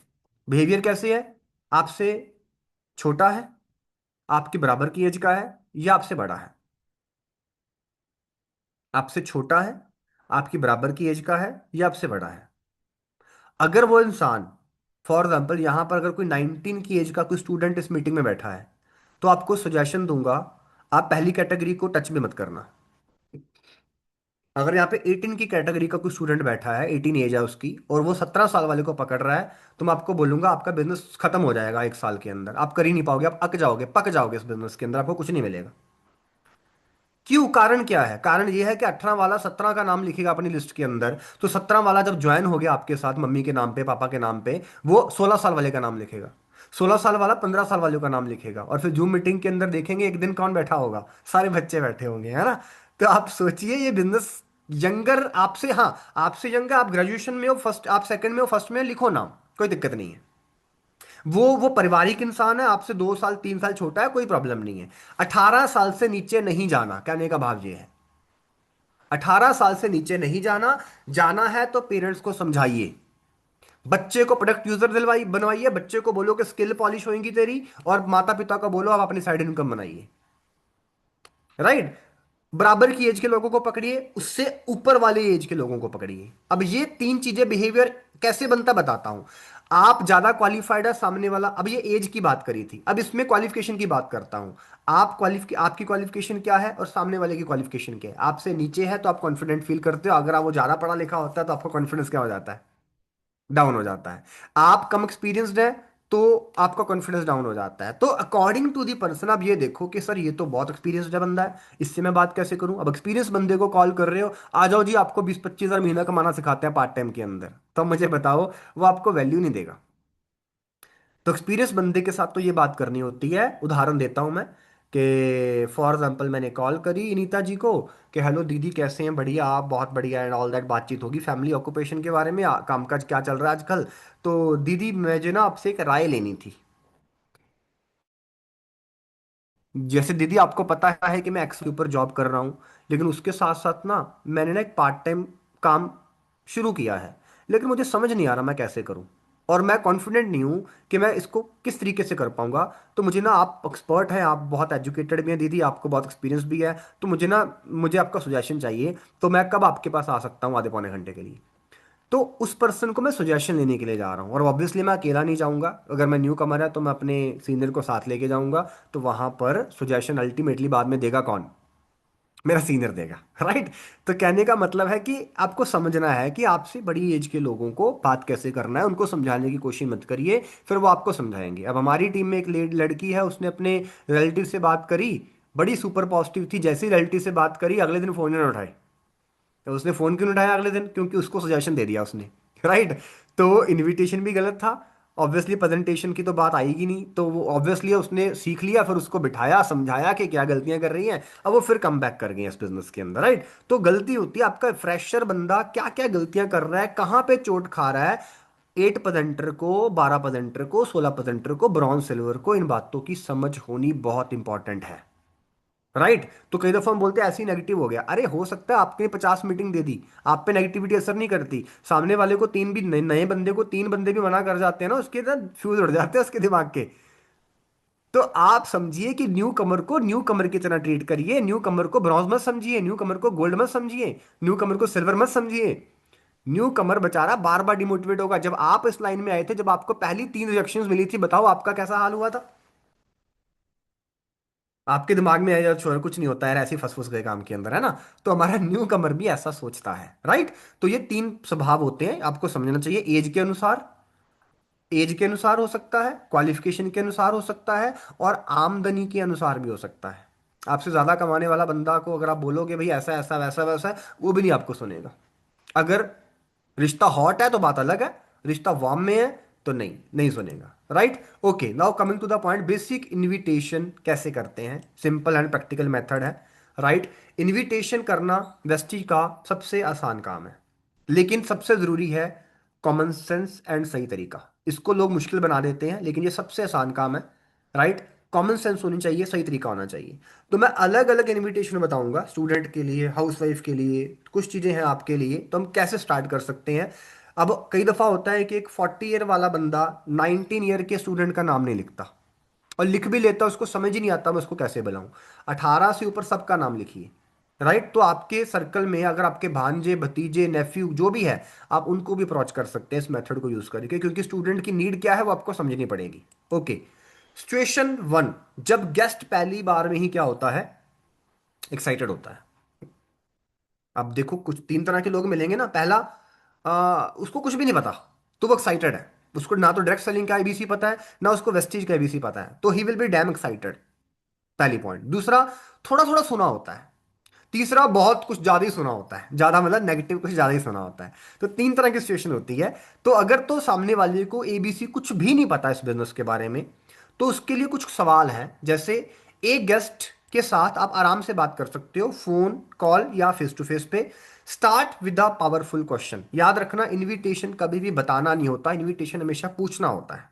बिहेवियर कैसे है, आपसे छोटा है, आपके बराबर की एज का है, या आपसे बड़ा है। आपसे छोटा है, आपकी बराबर की एज का है, या आपसे बड़ा है। अगर वो इंसान, फॉर एग्जाम्पल यहां पर अगर कोई 19 की एज का कोई स्टूडेंट इस मीटिंग में बैठा है, तो आपको सजेशन दूंगा, आप पहली कैटेगरी को टच भी मत करना। अगर यहाँ पे 18 की कैटेगरी का कोई स्टूडेंट बैठा है, 18 एज है उसकी, और वो 17 साल वाले को पकड़ रहा है, तो मैं आपको बोलूंगा आपका बिजनेस खत्म हो जाएगा 1 साल के अंदर, आप कर ही नहीं पाओगे, आप अक जाओगे, पक जाओगे इस बिजनेस के अंदर, आपको कुछ नहीं मिलेगा। क्यों, कारण क्या है, कारण ये है कि 18 वाला 17 का नाम लिखेगा अपनी लिस्ट के अंदर, तो 17 वाला जब ज्वाइन हो गया आपके साथ मम्मी के नाम पे पापा के नाम पे, वो 16 साल वाले का नाम लिखेगा, 16 साल वाला 15 साल वाले का नाम लिखेगा, और फिर जूम मीटिंग के अंदर देखेंगे एक दिन कौन बैठा होगा, सारे बच्चे बैठे होंगे, है ना। तो आप सोचिए ये बिजनेस, यंगर आपसे, हाँ आपसे यंगर, आप ग्रेजुएशन में हो, फर्स्ट आप सेकंड में हो, फर्स्ट में हो, लिखो नाम, कोई दिक्कत नहीं है। वो पारिवारिक इंसान है, आपसे 2 साल 3 साल छोटा है, कोई प्रॉब्लम नहीं है। 18 साल से नीचे नहीं जाना, कहने का भाव ये है, 18 साल से नीचे नहीं जाना। जाना है तो पेरेंट्स को समझाइए, बच्चे को प्रोडक्ट यूजर दिलवाई बनवाइए, बच्चे को बोलो कि स्किल पॉलिश होगी तेरी, और माता पिता को बोलो आप अपनी साइड इनकम बनाइए। राइट। बराबर की एज के लोगों को पकड़िए, उससे ऊपर वाले एज के लोगों को पकड़िए। अब ये तीन चीजें, बिहेवियर कैसे बनता बताता हूं। आप ज्यादा क्वालिफाइड है, सामने वाला, अब ये एज की बात करी थी, अब इसमें क्वालिफिकेशन की बात करता हूं। आपकी क्वालिफिकेशन क्या है और सामने वाले की क्वालिफिकेशन क्या है। आपसे नीचे है तो आप कॉन्फिडेंट फील करते हो, अगर आप वो ज्यादा पढ़ा लिखा होता है तो आपका कॉन्फिडेंस क्या हो जाता है, डाउन हो जाता है। आप कम एक्सपीरियंस्ड है तो आपका कॉन्फिडेंस डाउन हो जाता है। तो अकॉर्डिंग टू दी पर्सन आप ये देखो कि सर ये तो बहुत एक्सपीरियंस्ड है बंदा है, इससे मैं बात कैसे करूं। अब एक्सपीरियंस बंदे को कॉल कर रहे हो, आ जाओ जी आपको 20-25 हज़ार महीना कमाना सिखाते हैं पार्ट टाइम के अंदर, तो मुझे बताओ वो आपको वैल्यू नहीं देगा। तो एक्सपीरियंस बंदे के साथ तो ये बात करनी होती है। उदाहरण देता हूं मैं कि फॉर एग्जांपल मैंने कॉल करी नीता जी को कि हेलो दीदी कैसे हैं, बढ़िया, आप बहुत बढ़िया एंड ऑल दैट, बातचीत होगी फैमिली ऑक्यूपेशन के बारे में, कामकाज क्या चल रहा है आजकल। तो दीदी मुझे ना आपसे एक राय लेनी थी। जैसे दीदी आपको पता है कि मैं एक्स के ऊपर जॉब कर रहा हूँ, लेकिन उसके साथ साथ ना मैंने ना एक पार्ट टाइम काम शुरू किया है, लेकिन मुझे समझ नहीं आ रहा मैं कैसे करूँ, और मैं कॉन्फिडेंट नहीं हूँ कि मैं इसको किस तरीके से कर पाऊंगा। तो मुझे ना, आप एक्सपर्ट हैं, आप बहुत एजुकेटेड भी हैं दीदी, आपको बहुत एक्सपीरियंस भी है, तो मुझे आपका सुजेशन चाहिए। तो मैं कब आपके पास आ सकता हूँ आधे पौने घंटे के लिए। तो उस पर्सन को मैं सुजेशन लेने के लिए जा रहा हूँ, और ऑब्वियसली मैं अकेला नहीं जाऊंगा, अगर मैं न्यू कमर है तो मैं अपने सीनियर को साथ लेके जाऊंगा। तो वहां पर सुजेशन अल्टीमेटली बाद में देगा कौन, मेरा सीनियर देगा। राइट। तो कहने का मतलब है कि आपको समझना है कि आपसे बड़ी एज के लोगों को बात कैसे करना है, उनको समझाने की कोशिश मत करिए, फिर वो आपको समझाएंगे। अब हमारी टीम में एक लड़की है, उसने अपने रिलेटिव से बात करी, बड़ी सुपर पॉजिटिव थी, जैसे ही रिलेटिव से बात करी अगले दिन फोन ही ना उठाए। तो उसने फोन क्यों नहीं उठाया अगले दिन, क्योंकि उसको सजेशन दे दिया उसने। राइट। तो इनविटेशन भी गलत था, ऑब्वियसली प्रेजेंटेशन की तो बात आएगी नहीं, तो वो ऑब्वियसली उसने सीख लिया, फिर उसको बिठाया समझाया कि क्या गलतियां कर रही हैं, अब वो फिर कम बैक कर गई हैं इस बिजनेस के अंदर। राइट। तो गलती होती है, आपका फ्रेशर बंदा क्या क्या गलतियां कर रहा है, कहाँ पे चोट खा रहा है। 8 प्रेजेंटर को, 12 प्रेजेंटर को, 16 प्रेजेंटर को, ब्रॉन्ज सिल्वर को, इन बातों की समझ होनी बहुत इंपॉर्टेंट है। राइट। तो कई दफा हम बोलते हैं ऐसे ही नेगेटिव हो गया, अरे हो सकता है आपने 50 मीटिंग दे दी, आप पे नेगेटिविटी असर नहीं करती, सामने वाले को तीन भी नए बंदे को 3 बंदे भी मना कर जाते हैं ना, उसके ना फ्यूज उड़ जाते हैं उसके दिमाग के। तो आप समझिए कि न्यू कमर को न्यू कमर की तरह ट्रीट करिए, न्यू कमर को ब्रॉन्ज मत समझिए, न्यू कमर को गोल्ड मत समझिए, न्यू कमर को सिल्वर मत समझिए। न्यू कमर बेचारा बार बार डिमोटिवेट होगा। जब आप इस लाइन में आए थे, जब आपको पहली 3 रिजेक्शंस मिली थी, बताओ आपका कैसा हाल हुआ था। आपके दिमाग में है यार छोड़ कुछ नहीं होता है, ऐसे ही फंस फंस गए काम के अंदर, है ना। तो हमारा न्यू कमर भी ऐसा सोचता है। राइट। तो ये 3 स्वभाव होते हैं, आपको समझना चाहिए। एज के अनुसार, एज के अनुसार हो सकता है, क्वालिफिकेशन के अनुसार हो सकता है, और आमदनी के अनुसार भी हो सकता है। आपसे ज्यादा कमाने वाला बंदा को अगर आप बोलोगे भाई ऐसा ऐसा वैसा वैसा है, वो भी नहीं आपको सुनेगा। अगर रिश्ता हॉट है तो बात अलग है, रिश्ता वार्म में है तो नहीं नहीं सुनेगा। Right. Okay, now coming to the point, basic invitation कैसे करते हैं, सिंपल एंड प्रैक्टिकल मेथड है। राइट। इनविटेशन करना वेस्टी का सबसे आसान काम है, लेकिन सबसे जरूरी है कॉमन सेंस एंड सही तरीका। इसको लोग मुश्किल बना देते हैं, लेकिन ये सबसे आसान काम है। राइट। कॉमन सेंस होनी चाहिए, सही तरीका होना चाहिए। तो मैं अलग अलग इनविटेशन बताऊंगा, स्टूडेंट के लिए, हाउसवाइफ के लिए, कुछ चीजें हैं आपके लिए, तो हम कैसे स्टार्ट कर सकते हैं। अब कई दफा होता है कि एक 40 ईयर वाला बंदा 19 ईयर के स्टूडेंट का नाम नहीं लिखता, और लिख भी लेता, उसको समझ ही नहीं आता मैं उसको कैसे बुलाऊं। 18 से ऊपर सबका नाम लिखिए। राइट। तो आपके सर्कल में अगर आपके भांजे भतीजे नेफ्यू जो भी है, आप उनको भी अप्रोच कर सकते हैं इस मेथड को यूज करके, क्योंकि स्टूडेंट की नीड क्या है वो आपको समझनी पड़ेगी। ओके। सिचुएशन वन, जब गेस्ट पहली बार में ही क्या होता है, एक्साइटेड होता है। अब देखो कुछ तीन तरह के लोग मिलेंगे ना। पहला, उसको कुछ भी नहीं पता, तो वो एक्साइटेड है। उसको ना तो डायरेक्ट सेलिंग का एबीसी पता है, ना उसको वेस्टीज का एबीसी पता है, तो he will be dam excited. पहली पॉइंट। दूसरा, थोड़ा थोड़ा सुना होता है। तीसरा, बहुत कुछ ज्यादा ही सुना होता है, ज्यादा मतलब नेगेटिव कुछ ज्यादा ही सुना होता है। तो तीन तरह की सिचुएशन होती है। तो अगर तो सामने वाले को एबीसी कुछ भी नहीं पता इस बिजनेस के बारे में, तो उसके लिए कुछ सवाल है। जैसे, एक गेस्ट के साथ आप आराम से बात कर सकते हो, फोन कॉल या फेस टू फेस पे। Start with a powerful question. याद रखना, इनविटेशन कभी भी बताना नहीं होता, इनविटेशन हमेशा पूछना होता है।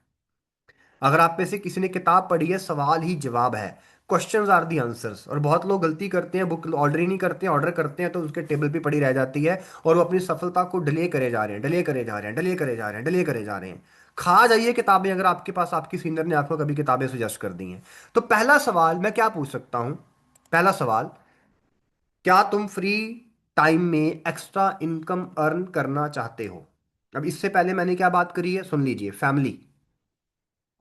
अगर आप में से किसी ने किताब पढ़ी है, सवाल ही जवाब है, क्वेश्चंस आर दी आंसर्स। और बहुत लोग गलती करते हैं, बुक ऑर्डर ही नहीं करते हैं, ऑर्डर करते हैं तो उसके टेबल पे पड़ी रह जाती है, और वो अपनी सफलता को डिले करे जा रहे हैं, डिले करे जा रहे हैं, डिले करे जा रहे हैं, डिले करे जा रहे हैं। खा जाइए किताबें, अगर आपके पास आपकी सीनियर ने आपको कभी किताबें सजेस्ट कर दी हैं। तो पहला सवाल मैं क्या पूछ सकता हूं। पहला सवाल, क्या तुम फ्री टाइम में एक्स्ट्रा इनकम अर्न करना चाहते हो। अब इससे पहले मैंने क्या बात करी है, सुन लीजिए। फैमिली,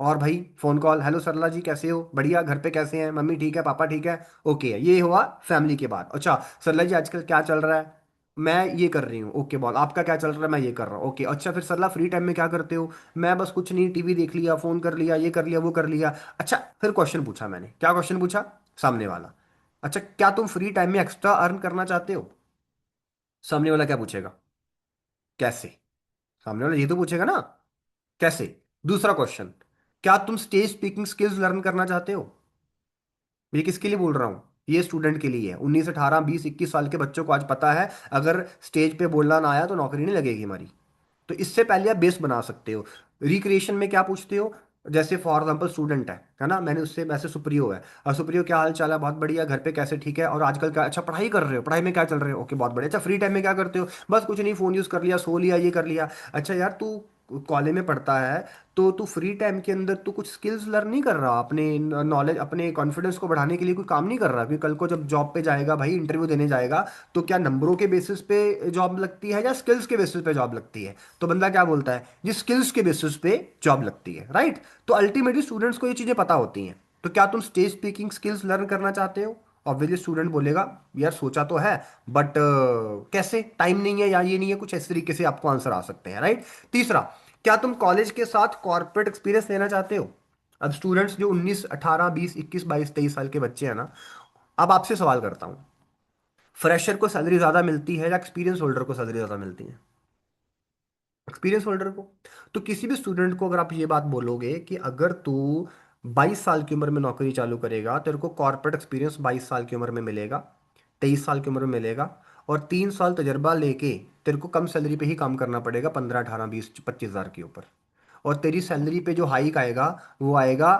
और भाई फोन कॉल, हेलो सरला जी कैसे हो, बढ़िया, घर पे कैसे हैं, मम्मी ठीक है, पापा ठीक है, ओके है, ये हुआ फैमिली के बाद। अच्छा सरला जी आजकल क्या चल रहा है, मैं ये कर रही हूँ, ओके बॉल, आपका क्या चल रहा है, मैं ये कर रहा हूँ, ओके। अच्छा फिर सरला फ्री टाइम में क्या करते हो, मैं बस कुछ नहीं, टीवी देख लिया, फोन कर लिया, ये कर लिया, वो कर लिया। अच्छा फिर क्वेश्चन पूछा मैंने, क्या क्वेश्चन पूछा, सामने वाला, अच्छा क्या तुम फ्री टाइम में एक्स्ट्रा अर्न करना चाहते हो। सामने वाला क्या पूछेगा, कैसे। सामने वाला ये तो पूछेगा ना, कैसे। दूसरा क्वेश्चन, क्या तुम स्टेज स्पीकिंग स्किल्स लर्न करना चाहते हो। ये किसके लिए बोल रहा हूँ, ये स्टूडेंट के लिए है। 19 18 20 21 साल के बच्चों को आज पता है, अगर स्टेज पे बोलना ना आया तो नौकरी नहीं लगेगी हमारी। तो इससे पहले आप बेस बना सकते हो। रिक्रिएशन में क्या पूछते हो, जैसे फॉर एग्जाम्पल स्टूडेंट है ना, मैंने उससे वैसे सुप्रियो है, और सुप्रियो क्या हाल चाल है, बहुत बढ़िया, घर पे कैसे, ठीक है, और आजकल क्या, अच्छा पढ़ाई कर रहे हो, पढ़ाई में क्या चल रहे हो, ओके बहुत बढ़िया, अच्छा फ्री टाइम में क्या करते हो, बस कुछ नहीं, फोन यूज कर लिया, सो लिया, ये कर लिया। अच्छा यार तू कॉलेज में पढ़ता है, तो तू फ्री टाइम के अंदर तू कुछ स्किल्स लर्न नहीं कर रहा, अपने नॉलेज, अपने कॉन्फिडेंस को बढ़ाने के लिए कोई काम नहीं कर रहा, क्योंकि कल को जब जॉब पे जाएगा भाई, इंटरव्यू देने जाएगा, तो क्या नंबरों के बेसिस पे जॉब लगती है या स्किल्स के बेसिस पे जॉब लगती है। तो बंदा क्या बोलता है, ये स्किल्स के बेसिस पे जॉब लगती है। राइट। तो अल्टीमेटली स्टूडेंट्स को ये चीजें पता होती हैं। तो क्या तुम स्टेज स्पीकिंग स्किल्स लर्न करना चाहते हो। ऑब्वियसली स्टूडेंट बोलेगा, यार सोचा तो है, बट कैसे, टाइम नहीं है या ये नहीं है, कुछ इस तरीके से आपको आंसर आ सकते हैं। राइट। तीसरा, क्या तुम कॉलेज के साथ कॉर्पोरेट एक्सपीरियंस लेना चाहते हो। अब स्टूडेंट्स जो 19 18 20 21 22 23 साल के बच्चे हैं ना, अब आपसे सवाल करता हूं, फ्रेशर को सैलरी ज्यादा मिलती है या एक्सपीरियंस होल्डर को सैलरी ज्यादा मिलती है। एक्सपीरियंस होल्डर को। तो किसी भी स्टूडेंट को अगर आप ये बात बोलोगे कि अगर तू 22 साल की उम्र में नौकरी चालू करेगा, तेरे को कॉर्पोरेट एक्सपीरियंस 22 साल की उम्र में मिलेगा, 23 साल की उम्र में मिलेगा, और 3 साल तजर्बा लेके तेरे को कम सैलरी पे ही काम करना पड़ेगा, 15 18 20 25 हज़ार के ऊपर। और तेरी सैलरी पे जो हाइक आएगा, वो आएगा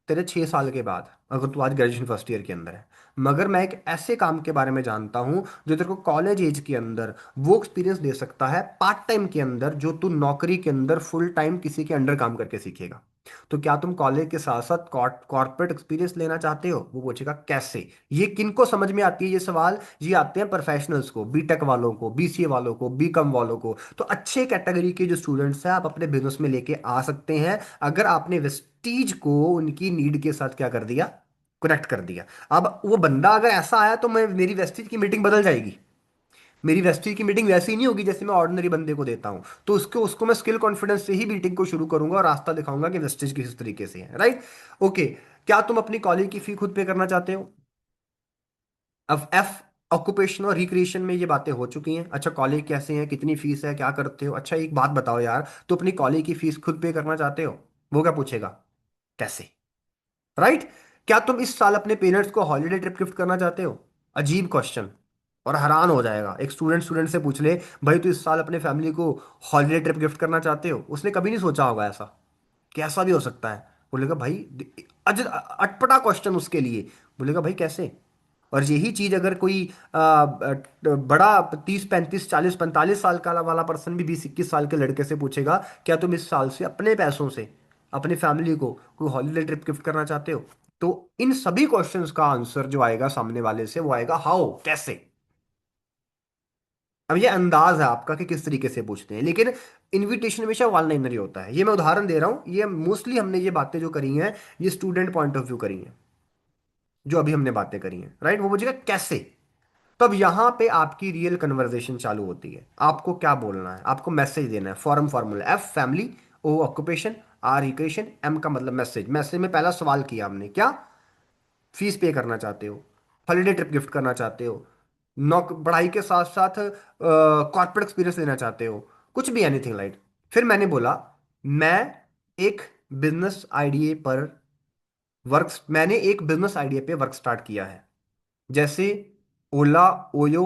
तेरे 6 साल के बाद, अगर तू आज ग्रेजुएशन फर्स्ट ईयर के अंदर है। मगर मैं एक ऐसे काम के बारे में जानता हूं जो तेरे को कॉलेज एज के अंदर वो एक्सपीरियंस दे सकता है, पार्ट टाइम के अंदर, जो तू नौकरी के अंदर फुल टाइम किसी के अंडर काम करके सीखेगा। तो क्या तुम कॉलेज के साथ साथ कॉर्पोरेट एक्सपीरियंस लेना चाहते हो, वो पूछेगा कैसे। ये किनको समझ में आती है ये सवाल, ये आते हैं प्रोफेशनल्स को, बीटेक वालों को, बीसीए वालों को, बीकॉम वालों को। तो अच्छे कैटेगरी के जो स्टूडेंट्स हैं, आप अपने बिजनेस में लेके आ सकते हैं, अगर आपने वेस्टीज को उनकी नीड के साथ क्या कर दिया, कनेक्ट कर दिया। अब वो बंदा अगर ऐसा आया तो मैं, मेरी वेस्टीज की मीटिंग बदल जाएगी। मेरी वेस्टीज की मीटिंग वैसी ही नहीं होगी जैसे मैं ऑर्डिनरी बंदे को देता हूं। तो उसको उसको मैं स्किल कॉन्फिडेंस से ही मीटिंग को शुरू करूंगा और रास्ता दिखाऊंगा कि वेस्टेज किस तरीके से है। राइट। ओके। क्या तुम अपनी कॉलेज की फी खुद पे करना चाहते हो। अब एफ, ऑक्यूपेशन और रिक्रिएशन में ये बातें हो चुकी हैं। अच्छा कॉलेज कैसे हैं, कितनी फीस है, क्या करते हो। अच्छा एक बात बताओ यार, तो अपनी कॉलेज की फीस खुद पे करना चाहते हो? वो क्या पूछेगा, कैसे? राइट? क्या तुम इस साल अपने पेरेंट्स को हॉलीडे ट्रिप गिफ्ट करना चाहते हो? अजीब क्वेश्चन। और हैरान हो जाएगा, एक स्टूडेंट स्टूडेंट से पूछ ले, भाई तू इस साल अपने फैमिली को हॉलीडे ट्रिप गिफ्ट करना चाहते हो? उसने कभी नहीं सोचा होगा ऐसा, कैसा भी हो सकता है। बोलेगा भाई, अज अटपटा क्वेश्चन उसके लिए। बोलेगा भाई कैसे? और यही चीज अगर कोई बड़ा 30 35 40 45 साल का वाला पर्सन भी 20 21 साल के लड़के से पूछेगा, क्या तुम इस साल से अपने पैसों से अपनी फैमिली को कोई हॉलीडे ट्रिप गिफ्ट करना चाहते हो? तो इन सभी क्वेश्चंस का आंसर जो आएगा सामने वाले से, वो आएगा हाउ, कैसे। अब ये अंदाज है आपका कि किस तरीके से पूछते हैं, लेकिन इनविटेशन हमेशा वन लाइनर ही होता है। ये मैं उदाहरण दे रहा हूं, ये मोस्टली हमने ये बातें जो करी हैं, ये स्टूडेंट पॉइंट ऑफ व्यू करी हैं, जो अभी हमने बातें करी हैं। राइट? वो पूछेगा कैसे। तब यहां पे आपकी रियल कन्वर्सेशन चालू होती है। आपको क्या बोलना है, आपको मैसेज देना है। Form formula, F family, O occupation, R equation, M का मतलब मैसेज। मैसेज में पहला सवाल किया हमने क्या, फीस पे करना चाहते हो, हॉलीडे ट्रिप गिफ्ट करना चाहते हो, नौक पढ़ाई के साथ साथ कॉर्पोरेट एक्सपीरियंस लेना चाहते हो, कुछ भी, एनीथिंग लाइक। फिर मैंने बोला, मैं एक बिजनेस आइडिया पर मैंने एक बिजनेस आइडिया पे वर्क स्टार्ट किया है। जैसे ओला, ओयो,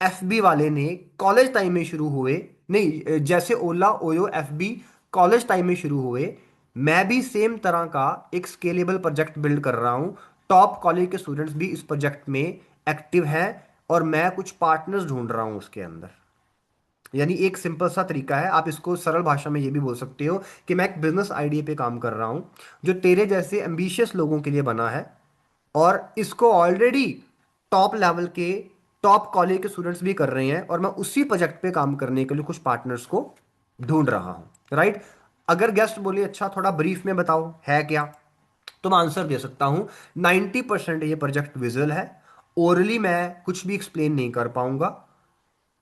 एफबी वाले ने कॉलेज टाइम में शुरू हुए, नहीं, जैसे ओला, ओयो, एफबी कॉलेज टाइम में शुरू हुए, मैं भी सेम तरह का एक स्केलेबल प्रोजेक्ट बिल्ड कर रहा हूं। टॉप कॉलेज के स्टूडेंट्स भी इस प्रोजेक्ट में एक्टिव हैं, और मैं कुछ पार्टनर्स ढूंढ रहा हूं उसके अंदर। यानी एक सिंपल सा तरीका है, आप इसको सरल भाषा में ये भी बोल सकते हो कि मैं एक बिजनेस आइडिया पे काम कर रहा हूं जो तेरे जैसे एम्बिशियस लोगों के लिए बना है, और इसको ऑलरेडी टॉप लेवल के टॉप कॉलेज के स्टूडेंट्स भी कर रहे हैं, और मैं उसी प्रोजेक्ट पे काम करने के लिए कुछ पार्टनर्स को ढूंढ रहा हूं। राइट? अगर गेस्ट बोले अच्छा थोड़ा ब्रीफ में बताओ है क्या, तो मैं आंसर दे सकता हूं। 90% ये प्रोजेक्ट विजुअल है, ओरली मैं कुछ भी एक्सप्लेन नहीं कर पाऊंगा।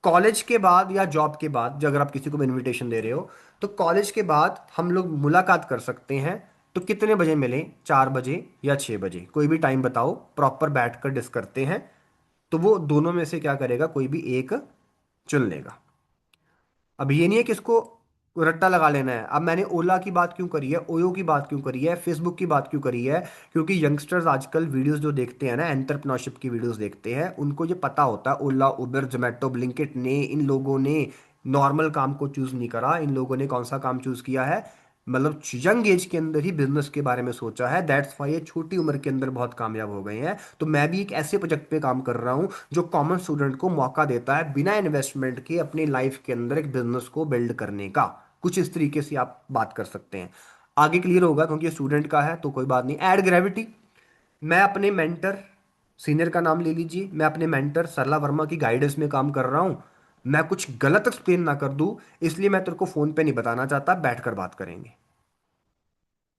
कॉलेज के बाद या जॉब के बाद, जो अगर आप किसी को भी इनविटेशन दे रहे हो, तो कॉलेज के बाद हम लोग मुलाकात कर सकते हैं। तो कितने बजे मिलें, 4 बजे या 6 बजे, कोई भी टाइम बताओ, प्रॉपर बैठ कर डिस्कस करते हैं। तो वो दोनों में से क्या करेगा, कोई भी एक चुन लेगा। अब ये नहीं है कि इसको रट्टा लगा लेना है। अब मैंने ओला की बात क्यों करी है, ओयो की बात क्यों करी है, फेसबुक की बात क्यों करी है? क्योंकि यंगस्टर्स आजकल वीडियोस जो देखते हैं ना, एंटरप्रेन्योरशिप की वीडियोस देखते हैं, उनको ये पता होता है ओला, उबर, जोमेटो, ब्लिंकिट ने, इन लोगों ने नॉर्मल काम को चूज नहीं करा। इन लोगों ने कौन सा काम चूज किया है, मतलब यंग एज के अंदर ही बिजनेस के बारे में सोचा है। दैट्स वाई ये छोटी उम्र के अंदर बहुत कामयाब हो गए हैं। तो मैं भी एक ऐसे प्रोजेक्ट पे काम कर रहा हूं जो कॉमन स्टूडेंट को मौका देता है बिना इन्वेस्टमेंट के अपनी लाइफ के अंदर एक बिजनेस को बिल्ड करने का। कुछ इस तरीके से आप बात कर सकते हैं। आगे क्लियर होगा, क्योंकि ये स्टूडेंट का है तो कोई बात नहीं। ऐड ग्रेविटी, मैं अपने मेंटर, सीनियर का नाम ले लीजिए, मैं अपने मेंटर सरला वर्मा की गाइडेंस में काम कर रहा हूं। मैं कुछ गलत एक्सप्लेन ना कर दूं, इसलिए मैं तेरे को फोन पे नहीं बताना चाहता, बैठकर बात करेंगे।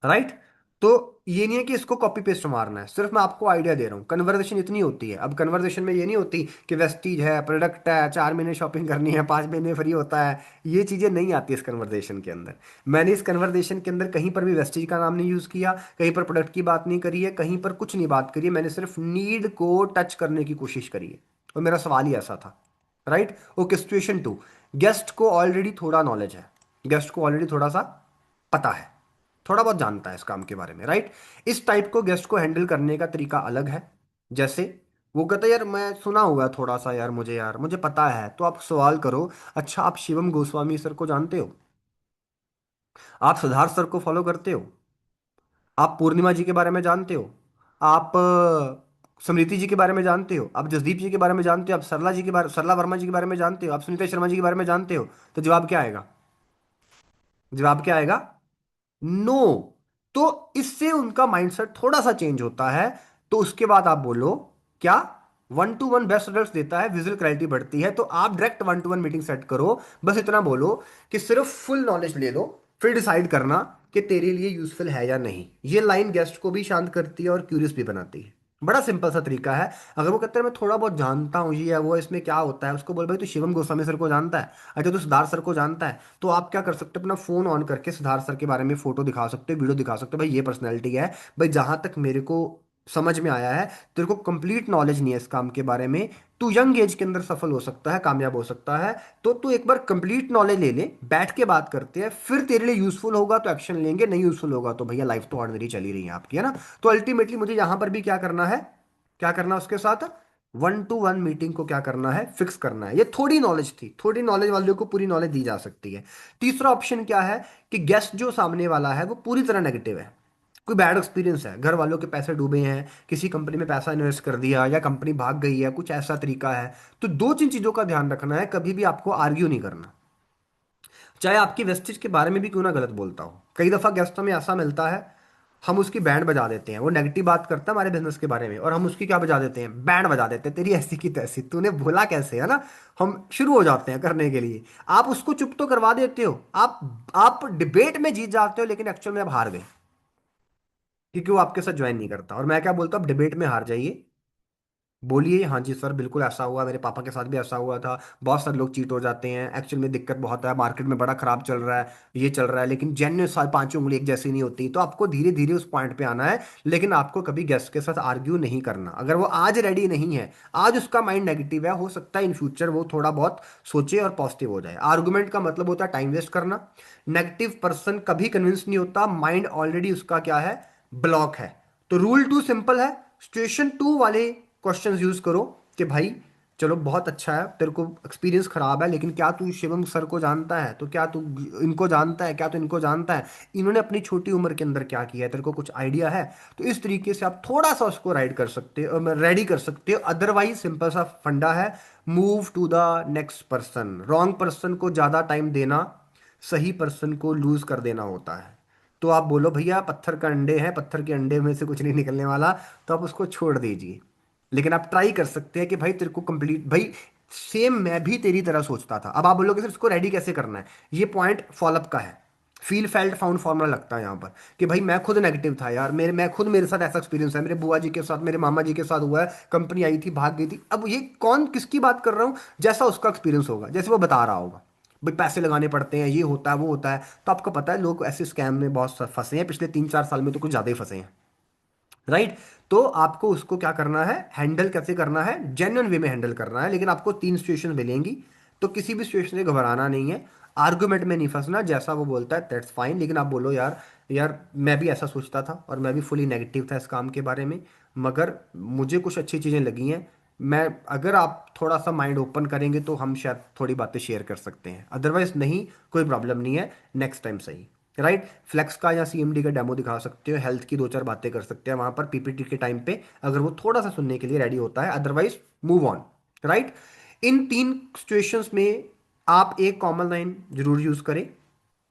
राइट? तो ये नहीं है कि इसको कॉपी पेस्ट मारना है, सिर्फ मैं आपको आइडिया दे रहा हूँ। कन्वर्सेशन इतनी होती है। अब कन्वर्सेशन में ये नहीं होती कि वेस्टीज है, प्रोडक्ट है, 4 महीने शॉपिंग करनी है, 5 महीने फ्री होता है। ये चीजें नहीं आती इस कन्वर्सेशन के अंदर। मैंने इस कन्वर्सेशन के अंदर कहीं पर भी वेस्टीज का नाम नहीं यूज किया, कहीं पर प्रोडक्ट की बात नहीं करी है, कहीं पर कुछ नहीं बात करी है। मैंने सिर्फ नीड को टच करने की कोशिश करी है, और मेरा सवाल ही ऐसा था। राइट? ओके, सिचुएशन 2, गेस्ट को ऑलरेडी थोड़ा नॉलेज है, गेस्ट को ऑलरेडी थोड़ा सा पता है, थोड़ा बहुत जानता है इस काम के बारे में। राइट? इस टाइप को गेस्ट को हैंडल करने का तरीका अलग है। जैसे वो कहता है यार मैं सुना हुआ है थोड़ा सा, यार मुझे पता है। तो आप सवाल करो, अच्छा आप शिवम गोस्वामी सर को जानते हो? आप सिद्धार्थ सर को फॉलो करते हो? आप पूर्णिमा जी के बारे में जानते हो? आप समृति जी के बारे में जानते हो? आप जसदीप जी के बारे में जानते हो? आप सरला वर्मा जी के बारे में जानते हो? आप सुनीता शर्मा जी के बारे में जानते हो? तो जवाब क्या आएगा, जवाब क्या आएगा, नो। तो इससे उनका माइंडसेट थोड़ा सा चेंज होता है। तो उसके बाद आप बोलो क्या, 1 to 1 बेस्ट रिजल्ट देता है, विजुअल क्लैरिटी बढ़ती है। तो आप डायरेक्ट 1 to 1 मीटिंग सेट करो। बस इतना बोलो कि सिर्फ फुल नॉलेज ले लो, फिर डिसाइड करना कि तेरे लिए यूजफुल है या नहीं। ये लाइन गेस्ट को भी शांत करती है और क्यूरियस भी बनाती है। बड़ा सिंपल सा तरीका है। अगर वो कहते हैं मैं थोड़ा बहुत जानता हूँ ये है वो है, इसमें क्या होता है, उसको बोल भाई तू शिवम गोस्वामी सर को जानता है? अच्छा तू सिद्धार्थ सर को जानता है? तो आप क्या कर सकते हो, अपना फोन ऑन करके सिद्धार्थ सर के बारे में फोटो दिखा सकते हो, वीडियो दिखा सकते हो, भाई ये पर्सनैलिटी है। भाई जहां तक मेरे को समझ में आया है, तेरे को कंप्लीट नॉलेज नहीं है इस काम के बारे में, तू यंग एज के अंदर सफल हो सकता है, कामयाब हो सकता है, तो तू एक बार कंप्लीट नॉलेज ले ले, बैठ के बात करते हैं, फिर तेरे लिए यूजफुल होगा तो एक्शन लेंगे, नहीं यूजफुल होगा तो भैया लाइफ तो ऑर्डिनरी चली रही है आपकी, है ना। तो अल्टीमेटली मुझे यहां पर भी क्या करना है, क्या करना है उसके साथ, 1-to-1 मीटिंग को क्या करना है, फिक्स करना है। ये थोड़ी नॉलेज थी, थोड़ी नॉलेज वालों को पूरी नॉलेज दी जा सकती है। तीसरा ऑप्शन क्या है कि गेस्ट जो सामने वाला है वो पूरी तरह नेगेटिव है, कोई बैड एक्सपीरियंस है, घर वालों के पैसे डूबे हैं, किसी कंपनी में पैसा इन्वेस्ट कर दिया या कंपनी भाग गई है, कुछ ऐसा तरीका है। तो दो तीन चीजों का ध्यान रखना है, कभी भी आपको आर्ग्यू नहीं करना, चाहे आपकी वेस्टेज के बारे में भी क्यों ना गलत बोलता हो। कई दफा गेस्टों में ऐसा मिलता है, हम उसकी बैंड बजा देते हैं, वो नेगेटिव बात करता है हमारे बिजनेस के बारे में और हम उसकी क्या बजा देते हैं, बैंड बजा देते हैं, तेरी ऐसी की तैसी, तूने बोला कैसे, है ना। हम शुरू हो जाते हैं करने के लिए। आप उसको चुप तो करवा देते हो, आप डिबेट में जीत जाते हो, लेकिन एक्चुअल में आप हार गए, क्योंकि वो आपके साथ ज्वाइन नहीं करता। और मैं क्या बोलता हूँ, आप डिबेट में हार जाइए, बोलिए हाँ जी सर बिल्कुल ऐसा हुआ, मेरे पापा के साथ भी ऐसा हुआ था, बहुत सारे लोग चीट हो जाते हैं, एक्चुअल में दिक्कत बहुत है, मार्केट में बड़ा खराब चल रहा है, ये चल रहा है, लेकिन जेन्युइन सारी पांचों उंगली एक जैसी नहीं होती। तो आपको धीरे धीरे उस पॉइंट पे आना है, लेकिन आपको कभी गेस्ट के साथ आर्ग्यू नहीं करना। अगर वो आज रेडी नहीं है, आज उसका माइंड नेगेटिव है, हो सकता है इन फ्यूचर वो थोड़ा बहुत सोचे और पॉजिटिव हो जाए। आर्गुमेंट का मतलब होता है टाइम वेस्ट करना। नेगेटिव पर्सन कभी कन्विंस नहीं होता, माइंड ऑलरेडी उसका क्या है, ब्लॉक है। तो रूल टू सिंपल है, सिचुएशन टू वाले क्वेश्चंस यूज करो कि भाई चलो बहुत अच्छा है, तेरे को एक्सपीरियंस खराब है, लेकिन क्या तू शिवम सर को जानता है, तो क्या तू इनको जानता है, क्या तू इनको जानता है, इन्होंने अपनी छोटी उम्र के अंदर क्या किया है, तेरे को कुछ आइडिया है। तो इस तरीके से आप थोड़ा सा उसको राइड कर सकते हो, रेडी कर सकते हो। अदरवाइज सिंपल सा फंडा है, move to the next person. Wrong person को ज्यादा टाइम देना सही पर्सन को लूज कर देना होता है। तो आप बोलो भैया पत्थर का अंडे हैं, पत्थर के अंडे में से कुछ नहीं निकलने वाला, तो आप उसको छोड़ दीजिए। लेकिन आप ट्राई कर सकते हैं कि भाई तेरे को कंप्लीट, भाई सेम मैं भी तेरी तरह सोचता था। अब आप बोलोगे सर इसको रेडी कैसे करना है, ये पॉइंट फॉलोअप का है, फील फेल्ट फाउंड फॉर्मूला लगता है यहाँ पर, कि भाई मैं खुद नेगेटिव था यार, मैं खुद, मेरे साथ ऐसा एक्सपीरियंस है, मेरे बुआ जी के साथ, मेरे मामा जी के साथ हुआ है, कंपनी आई थी भाग गई थी। अब ये कौन किसकी बात कर रहा हूँ, जैसा उसका एक्सपीरियंस होगा, जैसे वो बता रहा होगा, भाई पैसे लगाने पड़ते हैं, ये होता है वो होता है। तो आपको पता है लोग ऐसे स्कैम में बहुत फंसे हैं, पिछले 3-4 साल में तो कुछ ज्यादा ही फंसे हैं, राइट। तो आपको उसको क्या करना है, हैंडल कैसे करना है, जेन्युइन वे में हैंडल करना है। लेकिन आपको 3 सिचुएशन मिलेंगी, तो किसी भी सिचुएशन से घबराना नहीं है, आर्गुमेंट में नहीं फंसना, जैसा वो बोलता है दैट्स फाइन। लेकिन आप बोलो यार, यार मैं भी ऐसा सोचता था और मैं भी फुली नेगेटिव था इस काम के बारे में, मगर मुझे कुछ अच्छी चीज़ें लगी हैं। मैं, अगर आप थोड़ा सा माइंड ओपन करेंगे तो हम शायद थोड़ी बातें शेयर कर सकते हैं, अदरवाइज नहीं, कोई प्रॉब्लम नहीं है, नेक्स्ट टाइम सही, राइट। फ्लेक्स का या सीएमडी का डेमो दिखा सकते हो, हेल्थ की दो चार बातें कर सकते हैं वहां पर पीपीटी के टाइम पे, अगर वो थोड़ा सा सुनने के लिए रेडी होता है, otherwise move on, right. In 3 situations में आप एक कॉमन लाइन जरूर यूज करें,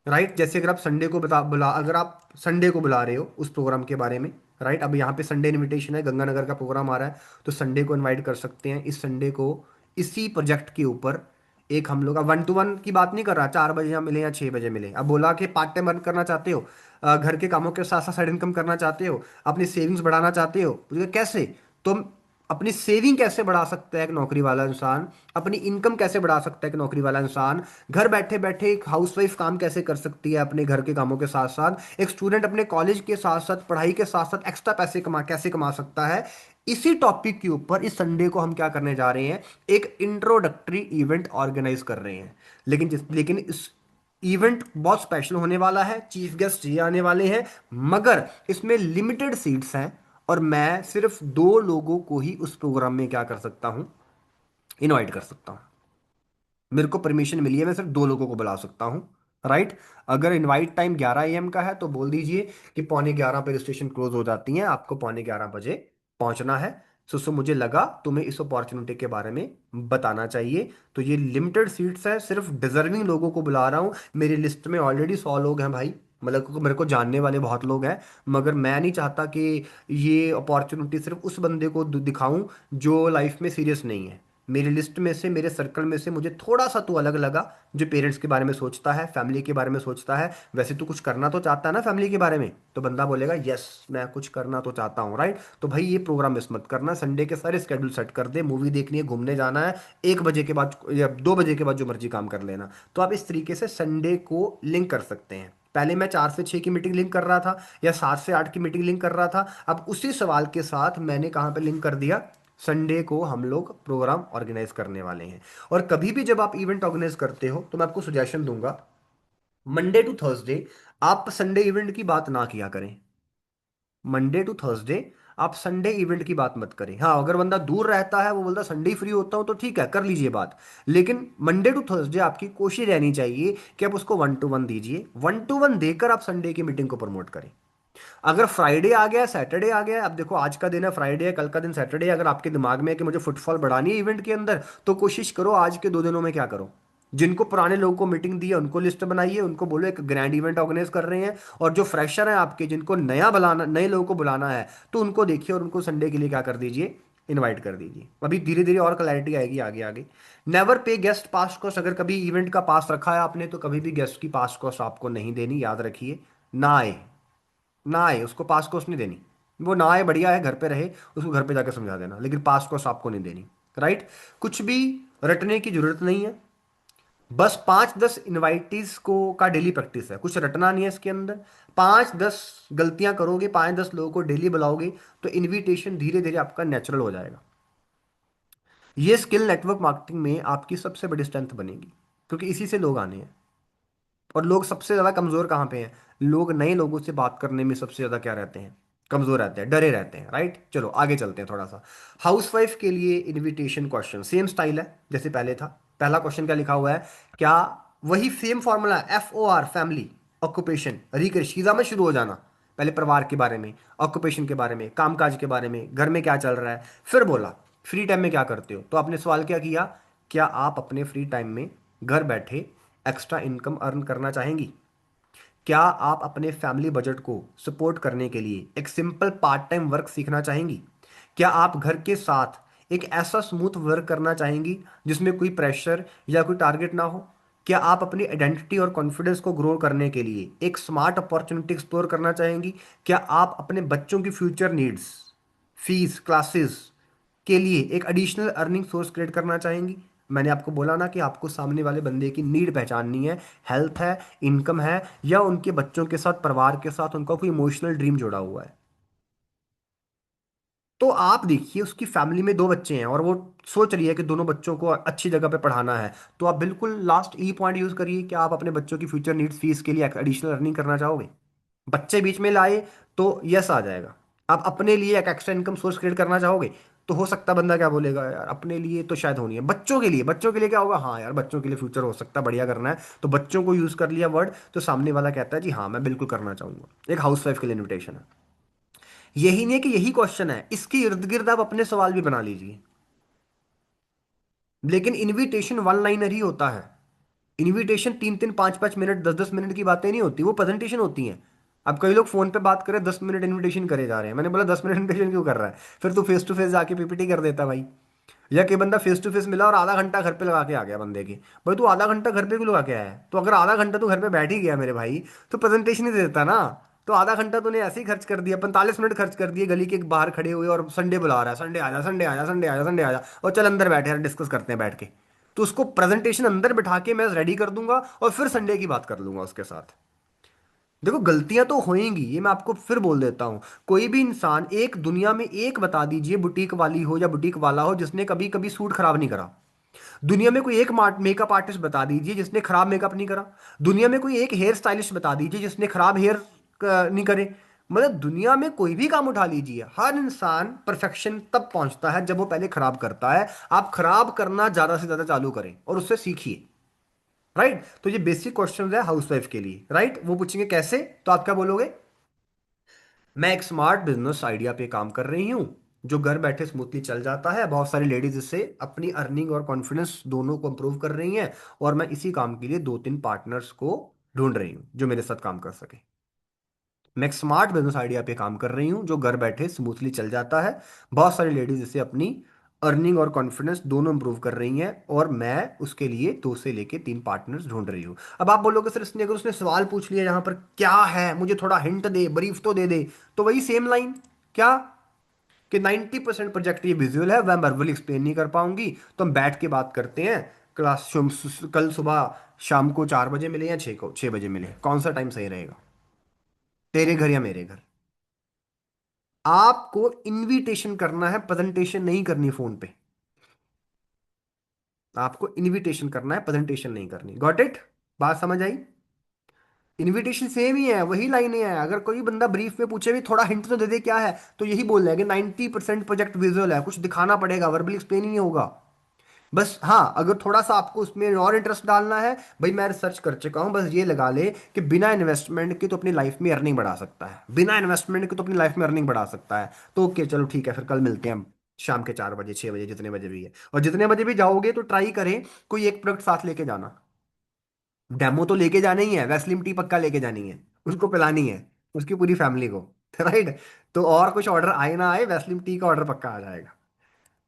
राइट। जैसे अगर आप संडे को अगर आप संडे को बुला रहे हो उस प्रोग्राम के बारे में, राइट। अब यहाँ पे संडे इनविटेशन है, गंगानगर का प्रोग्राम आ रहा है, तो संडे को इनवाइट कर सकते हैं। इस संडे को इसी प्रोजेक्ट के ऊपर एक हम लोग 1-to-1 की बात नहीं कर रहा, 4 बजे यहाँ मिले या 6 बजे मिले। अब बोला कि पार्ट टाइम अर्न करना चाहते हो, घर के कामों के साथ साथ साइड इनकम करना चाहते हो, अपनी सेविंग्स बढ़ाना चाहते हो, बोले कैसे, तो अपनी सेविंग कैसे बढ़ा सकता है एक नौकरी वाला इंसान, अपनी इनकम कैसे बढ़ा सकता है एक नौकरी वाला इंसान, घर बैठे बैठे एक हाउसवाइफ काम कैसे कर सकती है अपने घर के कामों के साथ साथ, एक स्टूडेंट अपने कॉलेज के साथ साथ पढ़ाई के साथ साथ एक्स्ट्रा पैसे कैसे कमा सकता है। इसी टॉपिक के ऊपर इस संडे को हम क्या करने जा रहे हैं, एक इंट्रोडक्टरी इवेंट ऑर्गेनाइज कर रहे हैं। लेकिन इस इवेंट बहुत स्पेशल होने वाला है, चीफ गेस्ट ये आने वाले हैं, मगर इसमें लिमिटेड सीट्स हैं, और मैं सिर्फ 2 लोगों को ही उस प्रोग्राम में क्या कर सकता हूं, इनवाइट कर सकता हूं। मेरे को परमिशन मिली है, मैं सिर्फ 2 लोगों को बुला सकता हूं, राइट। अगर इनवाइट टाइम 11 AM का है तो बोल दीजिए कि 11:15 पे रजिस्ट्रेशन क्लोज हो जाती है, आपको 11:15 बजे पहुंचना है। सो मुझे लगा तुम्हें इस अपॉर्चुनिटी के बारे में बताना चाहिए। तो ये लिमिटेड सीट्स है, सिर्फ डिजर्विंग लोगों को बुला रहा हूँ। मेरी लिस्ट में ऑलरेडी 100 लोग हैं भाई, मतलब मेरे को जानने वाले बहुत लोग हैं, मगर मैं नहीं चाहता कि ये अपॉर्चुनिटी सिर्फ उस बंदे को दिखाऊं जो लाइफ में सीरियस नहीं है। मेरी लिस्ट में से, मेरे सर्कल में से मुझे थोड़ा सा तो अलग लगा, जो पेरेंट्स के बारे में सोचता है, फैमिली के बारे में सोचता है। वैसे तो कुछ करना तो चाहता है ना फैमिली के बारे में, तो बंदा बोलेगा यस मैं कुछ करना तो चाहता हूँ, राइट। तो भाई ये प्रोग्राम मिस मत करना, संडे के सारे स्केड्यूल सेट कर दे, मूवी देखनी है, घूमने जाना है, 1 बजे के बाद या 2 बजे के बाद जो मर्जी काम कर लेना। तो आप इस तरीके से संडे को लिंक कर सकते हैं। पहले मैं 4 से 6 की मीटिंग लिंक कर रहा था या 7 से 8 की मीटिंग लिंक कर रहा था, अब उसी सवाल के साथ मैंने कहाँ पे लिंक कर दिया, संडे को हम लोग प्रोग्राम ऑर्गेनाइज करने वाले हैं। और कभी भी जब आप इवेंट ऑर्गेनाइज करते हो तो मैं आपको सुजेशन दूंगा, मंडे टू थर्सडे आप संडे इवेंट की बात ना किया करें। मंडे टू थर्सडे आप संडे इवेंट की बात मत करें। हाँ, अगर बंदा दूर रहता है, वो बोलता संडे फ्री होता हूं, तो ठीक है कर लीजिए बात। लेकिन मंडे टू थर्सडे आपकी कोशिश रहनी चाहिए कि आप उसको 1 to 1 दीजिए, 1 to 1 देकर आप संडे की मीटिंग को प्रमोट करें। अगर फ्राइडे आ गया, सैटरडे आ गया, अब देखो आज का दिन है फ्राइडे है, कल का दिन सैटरडे है, अगर आपके दिमाग में है कि मुझे फुटफॉल बढ़ानी है इवेंट के अंदर, तो कोशिश करो आज के 2 दिनों में क्या करो, जिनको पुराने लोगों को मीटिंग दी है उनको लिस्ट बनाइए, उनको बोलो एक ग्रैंड इवेंट ऑर्गेनाइज कर रहे हैं, और जो फ्रेशर हैं आपके, जिनको नया बुलाना, नए लोगों को बुलाना है, तो उनको देखिए और उनको संडे के लिए क्या कर दीजिए, इनवाइट कर दीजिए। अभी धीरे धीरे और क्लैरिटी आएगी आगे आगे। नेवर पे गेस्ट पास कॉस्ट, अगर कभी इवेंट का पास रखा है आपने तो कभी भी गेस्ट की पास कॉस्ट आपको नहीं देनी, याद रखिए। ना आए, ना आए उसको पास कोर्स नहीं देनी, वो ना आए बढ़िया है, घर पे रहे, उसको घर पे जाकर समझा देना, लेकिन पास कोर्स आपको नहीं देनी। राइट। कुछ भी रटने की जरूरत नहीं है, बस 5-10 इनवाइटीज को का डेली प्रैक्टिस है, कुछ रटना नहीं है इसके अंदर। 5-10 गलतियां करोगे, 5-10 लोगों को डेली बुलाओगे, तो इनविटेशन धीरे धीरे आपका नेचुरल हो जाएगा। ये स्किल नेटवर्क मार्केटिंग में आपकी सबसे बड़ी स्ट्रेंथ बनेगी, क्योंकि इसी से लोग आने हैं। और लोग सबसे ज्यादा कमजोर कहाँ पे हैं, लोग नए लोगों से बात करने में सबसे ज्यादा क्या रहते हैं, कमजोर रहते हैं, डरे रहते हैं। राइट, चलो आगे चलते हैं थोड़ा सा। हाउसवाइफ के लिए इनविटेशन क्वेश्चन सेम स्टाइल है जैसे पहले था। पहला क्वेश्चन क्या लिखा हुआ है, क्या वही same formula, FOR family, occupation, रिकर्सिवा में शुरू हो जाना, पहले परिवार के बारे में, ऑक्यूपेशन के बारे में, कामकाज के बारे में, घर में क्या चल रहा है, फिर बोला फ्री टाइम में क्या करते हो। तो आपने सवाल क्या किया, क्या आप अपने फ्री टाइम में घर बैठे एक्स्ट्रा इनकम अर्न करना चाहेंगी? क्या आप अपने फैमिली बजट को सपोर्ट करने के लिए एक सिंपल पार्ट टाइम वर्क सीखना चाहेंगी? क्या आप घर के साथ एक ऐसा स्मूथ वर्क करना चाहेंगी जिसमें कोई प्रेशर या कोई टारगेट ना हो? क्या आप अपनी आइडेंटिटी और कॉन्फिडेंस को ग्रो करने के लिए एक स्मार्ट अपॉर्चुनिटी एक्सप्लोर करना चाहेंगी? क्या आप अपने बच्चों की फ्यूचर नीड्स, फीस, क्लासेस के लिए एक एडिशनल अर्निंग सोर्स क्रिएट करना चाहेंगी? मैंने आपको बोला ना कि आपको सामने वाले बंदे की नीड पहचाननी है, हेल्थ है, इनकम है, या उनके बच्चों के साथ, परिवार के साथ उनका कोई इमोशनल ड्रीम जुड़ा हुआ है। तो आप देखिए उसकी फैमिली में 2 बच्चे हैं और वो सोच रही है कि दोनों बच्चों को अच्छी जगह पे पढ़ाना है, तो आप बिल्कुल लास्ट ई पॉइंट यूज करिए कि आप अपने बच्चों की फ्यूचर नीड्स, फीस के लिए एडिशनल अर्निंग करना चाहोगे। बच्चे बीच में लाए तो यस आ जाएगा। आप अपने लिए एक एक्स्ट्रा इनकम सोर्स क्रिएट करना चाहोगे, तो हो सकता है बंदा क्या बोलेगा, यार अपने लिए तो शायद होनी है, बच्चों के लिए, बच्चों के लिए क्या होगा, हाँ यार बच्चों के लिए फ्यूचर हो सकता है बढ़िया करना है, तो बच्चों को यूज कर लिया वर्ड, तो सामने वाला कहता है जी हाँ मैं बिल्कुल करना चाहूंगा। एक हाउसवाइफ के लिए इन्विटेशन है। यही नहीं कि यही क्वेश्चन है, इसके इर्द गिर्द आप अपने सवाल भी बना लीजिए। लेकिन इनविटेशन वन लाइनर ही होता है। इनविटेशन 3-3, 5-5 मिनट, 10-10 मिनट की बातें नहीं होती, वो प्रेजेंटेशन होती हैं। अब कई लोग फोन पे बात करें, 10 मिनट इनविटेशन करे जा रहे हैं। मैंने बोला 10 मिनट इनविटेशन क्यों कर रहा है, फिर तू फेस टू फेस जाके PPT कर देता भाई। या कि बंदा फेस टू फेस मिला और आधा घंटा घर पे लगा के आ गया बंदे की, भाई तू आधा घंटा घर पे क्यों लगा के आया है? तो अगर आधा घंटा तू घर पे बैठ ही गया मेरे भाई, तो प्रेजेंटेशन ही दे देता ना। तो आधा घंटा तूने ऐसे ही खर्च कर दिया, 45 मिनट खर्च कर दिए गली के बाहर खड़े हुए, और संडे बुला रहा है, संडे आ जा, संडे आ जा, संडे आ जा, संडे आ जा, और चल अंदर बैठे यार डिस्कस करते हैं बैठ के। तो उसको प्रेजेंटेशन अंदर बिठा के मैं रेडी कर दूंगा और फिर संडे की बात कर लूंगा उसके साथ। देखो गलतियां तो होएंगी, ये मैं आपको फिर बोल देता हूं। कोई भी इंसान, एक दुनिया में एक बता दीजिए, बुटीक वाली हो या बुटीक वाला हो, जिसने कभी कभी सूट खराब नहीं करा। दुनिया में कोई एक मेकअप आर्टिस्ट बता दीजिए जिसने खराब मेकअप नहीं करा। दुनिया में कोई एक हेयर स्टाइलिस्ट बता दीजिए जिसने खराब हेयर नहीं करे। मतलब दुनिया में कोई भी काम उठा लीजिए, हर इंसान परफेक्शन तब पहुंचता है जब वो पहले खराब करता है। आप खराब करना ज्यादा से ज्यादा चालू करें और उससे सीखिए। राइट, तो ये बेसिक क्वेश्चन है हाउसवाइफ के लिए। राइट, वो पूछेंगे कैसे, तो आप क्या बोलोगे, मैं एक स्मार्ट बिजनेस आइडिया पे काम कर रही हूँ जो घर बैठे स्मूथली चल जाता है, बहुत सारी लेडीज इससे अपनी अर्निंग और कॉन्फिडेंस दोनों को इंप्रूव कर रही हैं, और मैं इसी काम के लिए 2-3 पार्टनर्स को ढूंढ रही हूँ जो मेरे साथ काम कर सके। मैं एक स्मार्ट बिजनेस आइडिया पे काम कर रही हूँ जो घर बैठे स्मूथली चल जाता है, बहुत सारी लेडीज इसे अपनी अर्निंग और कॉन्फिडेंस दोनों इंप्रूव कर रही हैं, और मैं उसके लिए 2 से लेके 3 पार्टनर्स ढूंढ रही हूँ। अब आप बोलोगे सर इसने, अगर उसने सवाल पूछ लिया यहाँ पर क्या है, मुझे थोड़ा हिंट दे, ब्रीफ तो दे दे, तो वही सेम लाइन, क्या कि 90% प्रोजेक्ट ये विजुअल है, मैं वर्बली एक्सप्लेन नहीं कर पाऊंगी, तो हम बैठ के बात करते हैं, कल सुबह शाम को 4 बजे मिले या 6 बजे मिले, कौन सा टाइम सही रहेगा? तेरे घर या मेरे घर? आपको इनविटेशन करना है, प्रेजेंटेशन नहीं करनी फोन पे। आपको इनविटेशन करना है, प्रेजेंटेशन नहीं करनी। Got it? बात समझ आई? इनविटेशन सेम ही है, वही लाइनें हैं। अगर कोई बंदा ब्रीफ में पूछे भी थोड़ा हिंट तो दे दे क्या है, तो यही बोल रहा है कि 90% प्रोजेक्ट विजुअल है, कुछ दिखाना पड़ेगा, वर्बल एक्सप्लेन ही नहीं होगा। बस हाँ, अगर थोड़ा सा आपको उसमें और इंटरेस्ट डालना है, भाई मैं रिसर्च कर चुका हूँ, बस ये लगा ले कि बिना इन्वेस्टमेंट के तो अपनी लाइफ में अर्निंग बढ़ा सकता है, बिना इन्वेस्टमेंट के तो अपनी लाइफ में अर्निंग बढ़ा सकता है, तो ओके चलो ठीक है, फिर कल मिलते हैं हम। शाम के 4 बजे, 6 बजे, जितने बजे भी है। और जितने बजे भी जाओगे तो ट्राई करें कोई एक प्रोडक्ट साथ लेके जाना। डेमो तो लेके जाना ही है, वैसलीन टी पक्का लेके जानी है, उसको पिलानी है, उसकी पूरी फैमिली को। राइट? तो और कुछ ऑर्डर आए ना आए, वैसलीन टी का ऑर्डर पक्का आ जाएगा।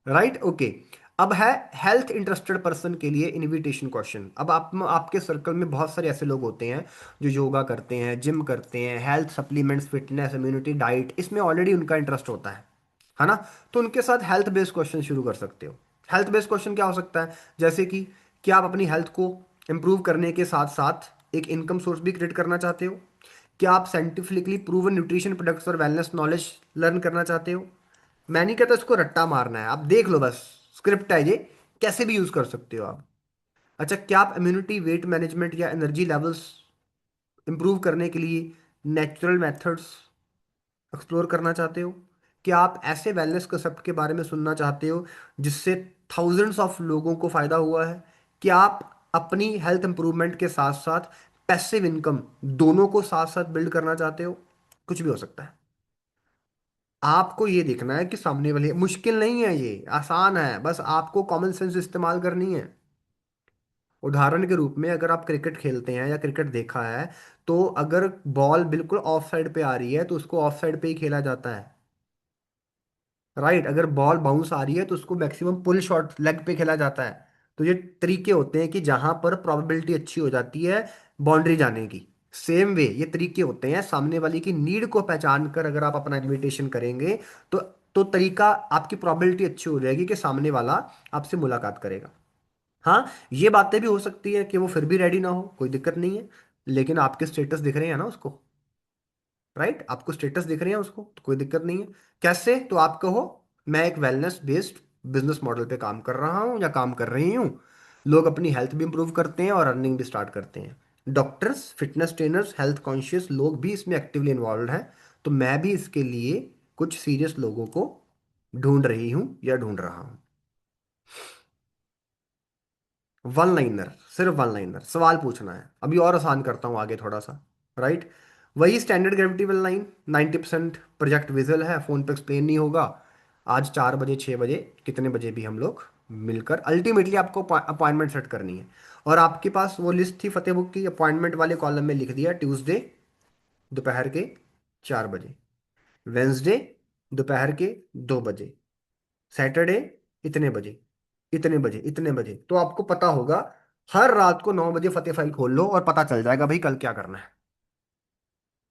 राइट? ओके। अब है हेल्थ इंटरेस्टेड पर्सन के लिए इनविटेशन क्वेश्चन। अब आप आपके सर्कल में बहुत सारे ऐसे लोग होते हैं जो योगा करते हैं, जिम करते हैं, health supplements, fitness, immunity, diet, इसमें ऑलरेडी उनका इंटरेस्ट होता है ना? तो उनके साथ हेल्थ बेस्ड क्वेश्चन शुरू कर सकते हो। हेल्थ बेस्ड क्वेश्चन क्या हो सकता है? जैसे कि क्या आप अपनी हेल्थ को इंप्रूव करने के साथ साथ एक इनकम सोर्स भी क्रिएट करना चाहते हो? क्या आप साइंटिफिकली प्रूवन न्यूट्रिशन प्रोडक्ट्स और वेलनेस नॉलेज लर्न करना चाहते हो? मैं नहीं कहता इसको रट्टा मारना है, आप देख लो बस, स्क्रिप्ट है ये, कैसे भी यूज कर सकते हो आप। अच्छा, क्या आप इम्यूनिटी, वेट मैनेजमेंट या एनर्जी लेवल्स इंप्रूव करने के लिए नेचुरल मेथड्स एक्सप्लोर करना चाहते हो? क्या आप ऐसे वेलनेस कंसेप्ट के बारे में सुनना चाहते हो जिससे थाउजेंड्स ऑफ लोगों को फायदा हुआ है? क्या आप अपनी हेल्थ इंप्रूवमेंट के साथ साथ पैसिव इनकम दोनों को साथ साथ बिल्ड करना चाहते हो? कुछ भी हो सकता है। आपको ये देखना है कि सामने वाले, मुश्किल नहीं है, ये आसान है, बस आपको कॉमन सेंस इस्तेमाल करनी है। उदाहरण के रूप में अगर आप क्रिकेट खेलते हैं या क्रिकेट देखा है, तो अगर बॉल बिल्कुल ऑफ साइड पे आ रही है तो उसको ऑफ साइड पे ही खेला जाता है। राइट? अगर बॉल बाउंस आ रही है तो उसको मैक्सिमम पुल शॉट लेग पे खेला जाता है। तो ये तरीके होते हैं कि जहां पर प्रोबेबिलिटी अच्छी हो जाती है बाउंड्री जाने की। सेम वे ये तरीके होते हैं, सामने वाले की नीड को पहचान कर अगर आप अपना इन्विटेशन करेंगे तो तो तरीका, आपकी प्रोबेबिलिटी अच्छी हो जाएगी कि सामने वाला आपसे मुलाकात करेगा। हाँ, ये बातें भी हो सकती है कि वो फिर भी रेडी ना हो, कोई दिक्कत नहीं है, लेकिन आपके स्टेटस दिख रहे हैं ना उसको। राइट? आपको स्टेटस दिख रहे हैं उसको, तो कोई दिक्कत नहीं है। कैसे? तो आप कहो मैं एक वेलनेस बेस्ड बिजनेस मॉडल पे काम कर रहा हूँ या काम कर रही हूँ। लोग अपनी हेल्थ भी इंप्रूव करते हैं और अर्निंग भी स्टार्ट करते हैं। Doctors, fitness trainers, health conscious लोग भी इसमें एक्टिवली इन्वॉल्व हैं। तो मैं भी इसके लिए कुछ सीरियस लोगों को ढूंढ रही हूँ या ढूंढ रहा हूँ। वन लाइनर, सिर्फ वन लाइनर सवाल पूछना है। अभी और आसान करता हूँ आगे थोड़ा सा। राइट? वही standard gravity one line. 90% project visual है, फोन पे एक्सप्लेन नहीं होगा। आज 4 बजे, 6 बजे, कितने बजे भी हम लोग मिलकर, अल्टीमेटली आपको अपॉइंटमेंट सेट करनी है। और आपके पास वो लिस्ट थी फतेह बुक की, अपॉइंटमेंट वाले कॉलम में लिख दिया ट्यूसडे दोपहर के 4 बजे, वेंसडे दोपहर के 2 बजे, सैटरडे इतने बजे, इतने बजे, इतने बजे। तो आपको पता होगा, हर रात को 9 बजे फतेह फाइल खोल लो और पता चल जाएगा भाई कल क्या करना है।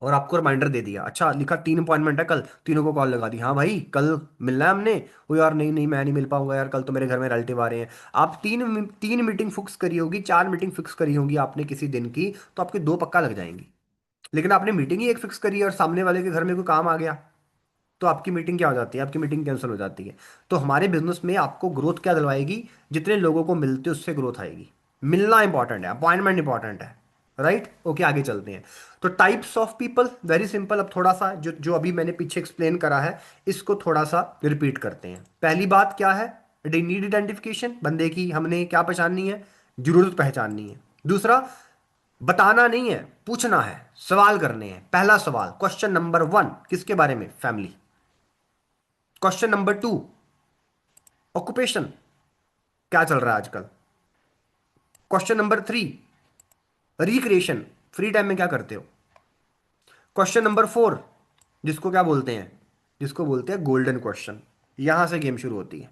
और आपको रिमाइंडर दे दिया, अच्छा लिखा 3 अपॉइंटमेंट है कल, तीनों को कॉल लगा दी, हाँ भाई कल मिलना है हमने। वो यार नहीं नहीं मैं नहीं मिल पाऊंगा यार, कल तो मेरे घर में रिलेटिव आ रहे हैं। आप तीन तीन मीटिंग फिक्स करी होगी, 4 मीटिंग फिक्स करी होगी आपने किसी दिन की, तो आपके दो पक्का लग जाएंगी। लेकिन आपने मीटिंग ही एक फिक्स करी है और सामने वाले के घर में कोई काम आ गया, तो आपकी मीटिंग क्या हो जाती है? आपकी मीटिंग कैंसिल हो जाती है। तो हमारे बिजनेस में आपको ग्रोथ क्या दिलवाएगी? जितने लोगों को मिलते उससे ग्रोथ आएगी। मिलना इंपॉर्टेंट है, अपॉइंटमेंट इंपॉर्टेंट है। राइट? ओके, आगे चलते हैं। तो types of people very simple, अब थोड़ा सा जो जो अभी मैंने पीछे एक्सप्लेन करा है, इसको थोड़ा सा रिपीट करते हैं। पहली बात क्या है? नीड आइडेंटिफिकेशन, बंदे की हमने क्या पहचाननी है? जरूरत पहचाननी है। दूसरा, बताना नहीं है, पूछना है, सवाल करने हैं। पहला सवाल, क्वेश्चन नंबर 1 किसके बारे में? फैमिली। क्वेश्चन नंबर 2, ऑक्यूपेशन, क्या चल रहा है आजकल? Question number 3, recreation, free time में क्या करते हो? क्वेश्चन नंबर 4, जिसको क्या बोलते हैं? जिसको बोलते हैं गोल्डन क्वेश्चन। यहां से गेम शुरू होती है,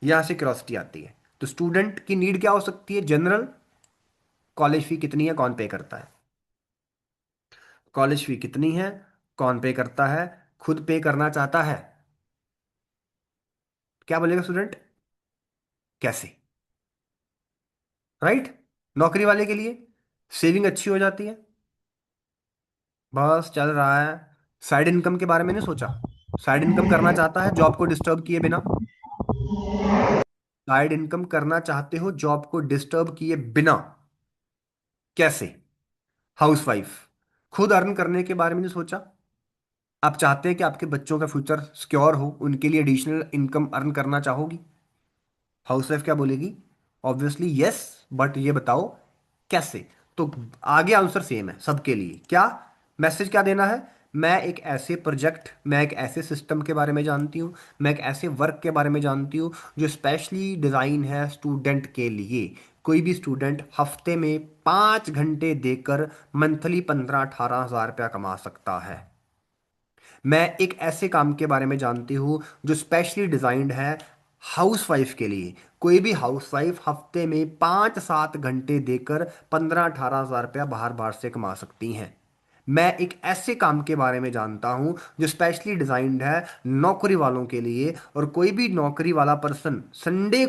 यहां से क्यूरियोसिटी आती है। तो स्टूडेंट की नीड क्या हो सकती है? जनरल, कॉलेज फी कितनी है, कौन पे करता है? कॉलेज फी कितनी है, कौन पे करता है? खुद पे करना चाहता है? क्या बोलेगा स्टूडेंट? कैसे? राइट। नौकरी वाले के लिए सेविंग अच्छी हो जाती है, बस चल रहा है। साइड इनकम के बारे में नहीं सोचा? साइड इनकम करना चाहता है जॉब को डिस्टर्ब किए बिना? साइड इनकम करना चाहते हो जॉब को डिस्टर्ब किए बिना? कैसे? हाउसवाइफ। खुद अर्न करने के बारे में नहीं सोचा? आप चाहते हैं कि आपके बच्चों का फ्यूचर सिक्योर हो, उनके लिए एडिशनल इनकम अर्न करना चाहोगी? हाउसवाइफ क्या बोलेगी? Obviously yes. बट ये बताओ कैसे? तो आगे आंसर सेम है सबके लिए। क्या मैसेज क्या देना है? मैं एक ऐसे प्रोजेक्ट, मैं एक ऐसे सिस्टम के बारे में जानती हूँ, मैं एक ऐसे वर्क के बारे में जानती हूँ जो स्पेशली डिज़ाइन है स्टूडेंट के लिए। कोई भी स्टूडेंट हफ्ते में 5 घंटे देकर मंथली 15-18 हज़ार रुपया कमा सकता है। मैं एक ऐसे काम के बारे में जानती हूँ जो स्पेशली डिजाइंड है हाउसवाइफ के लिए। कोई भी हाउसवाइफ हफ्ते में 5-7 घंटे देकर 15-18 हज़ार रुपया बाहर बाहर से कमा सकती हैं। मैं एक ऐसे काम के बारे में जानता हूं जो स्पेशली डिजाइंड है नौकरी वालों के लिए, और कोई भी नौकरी वाला पर्सन संडे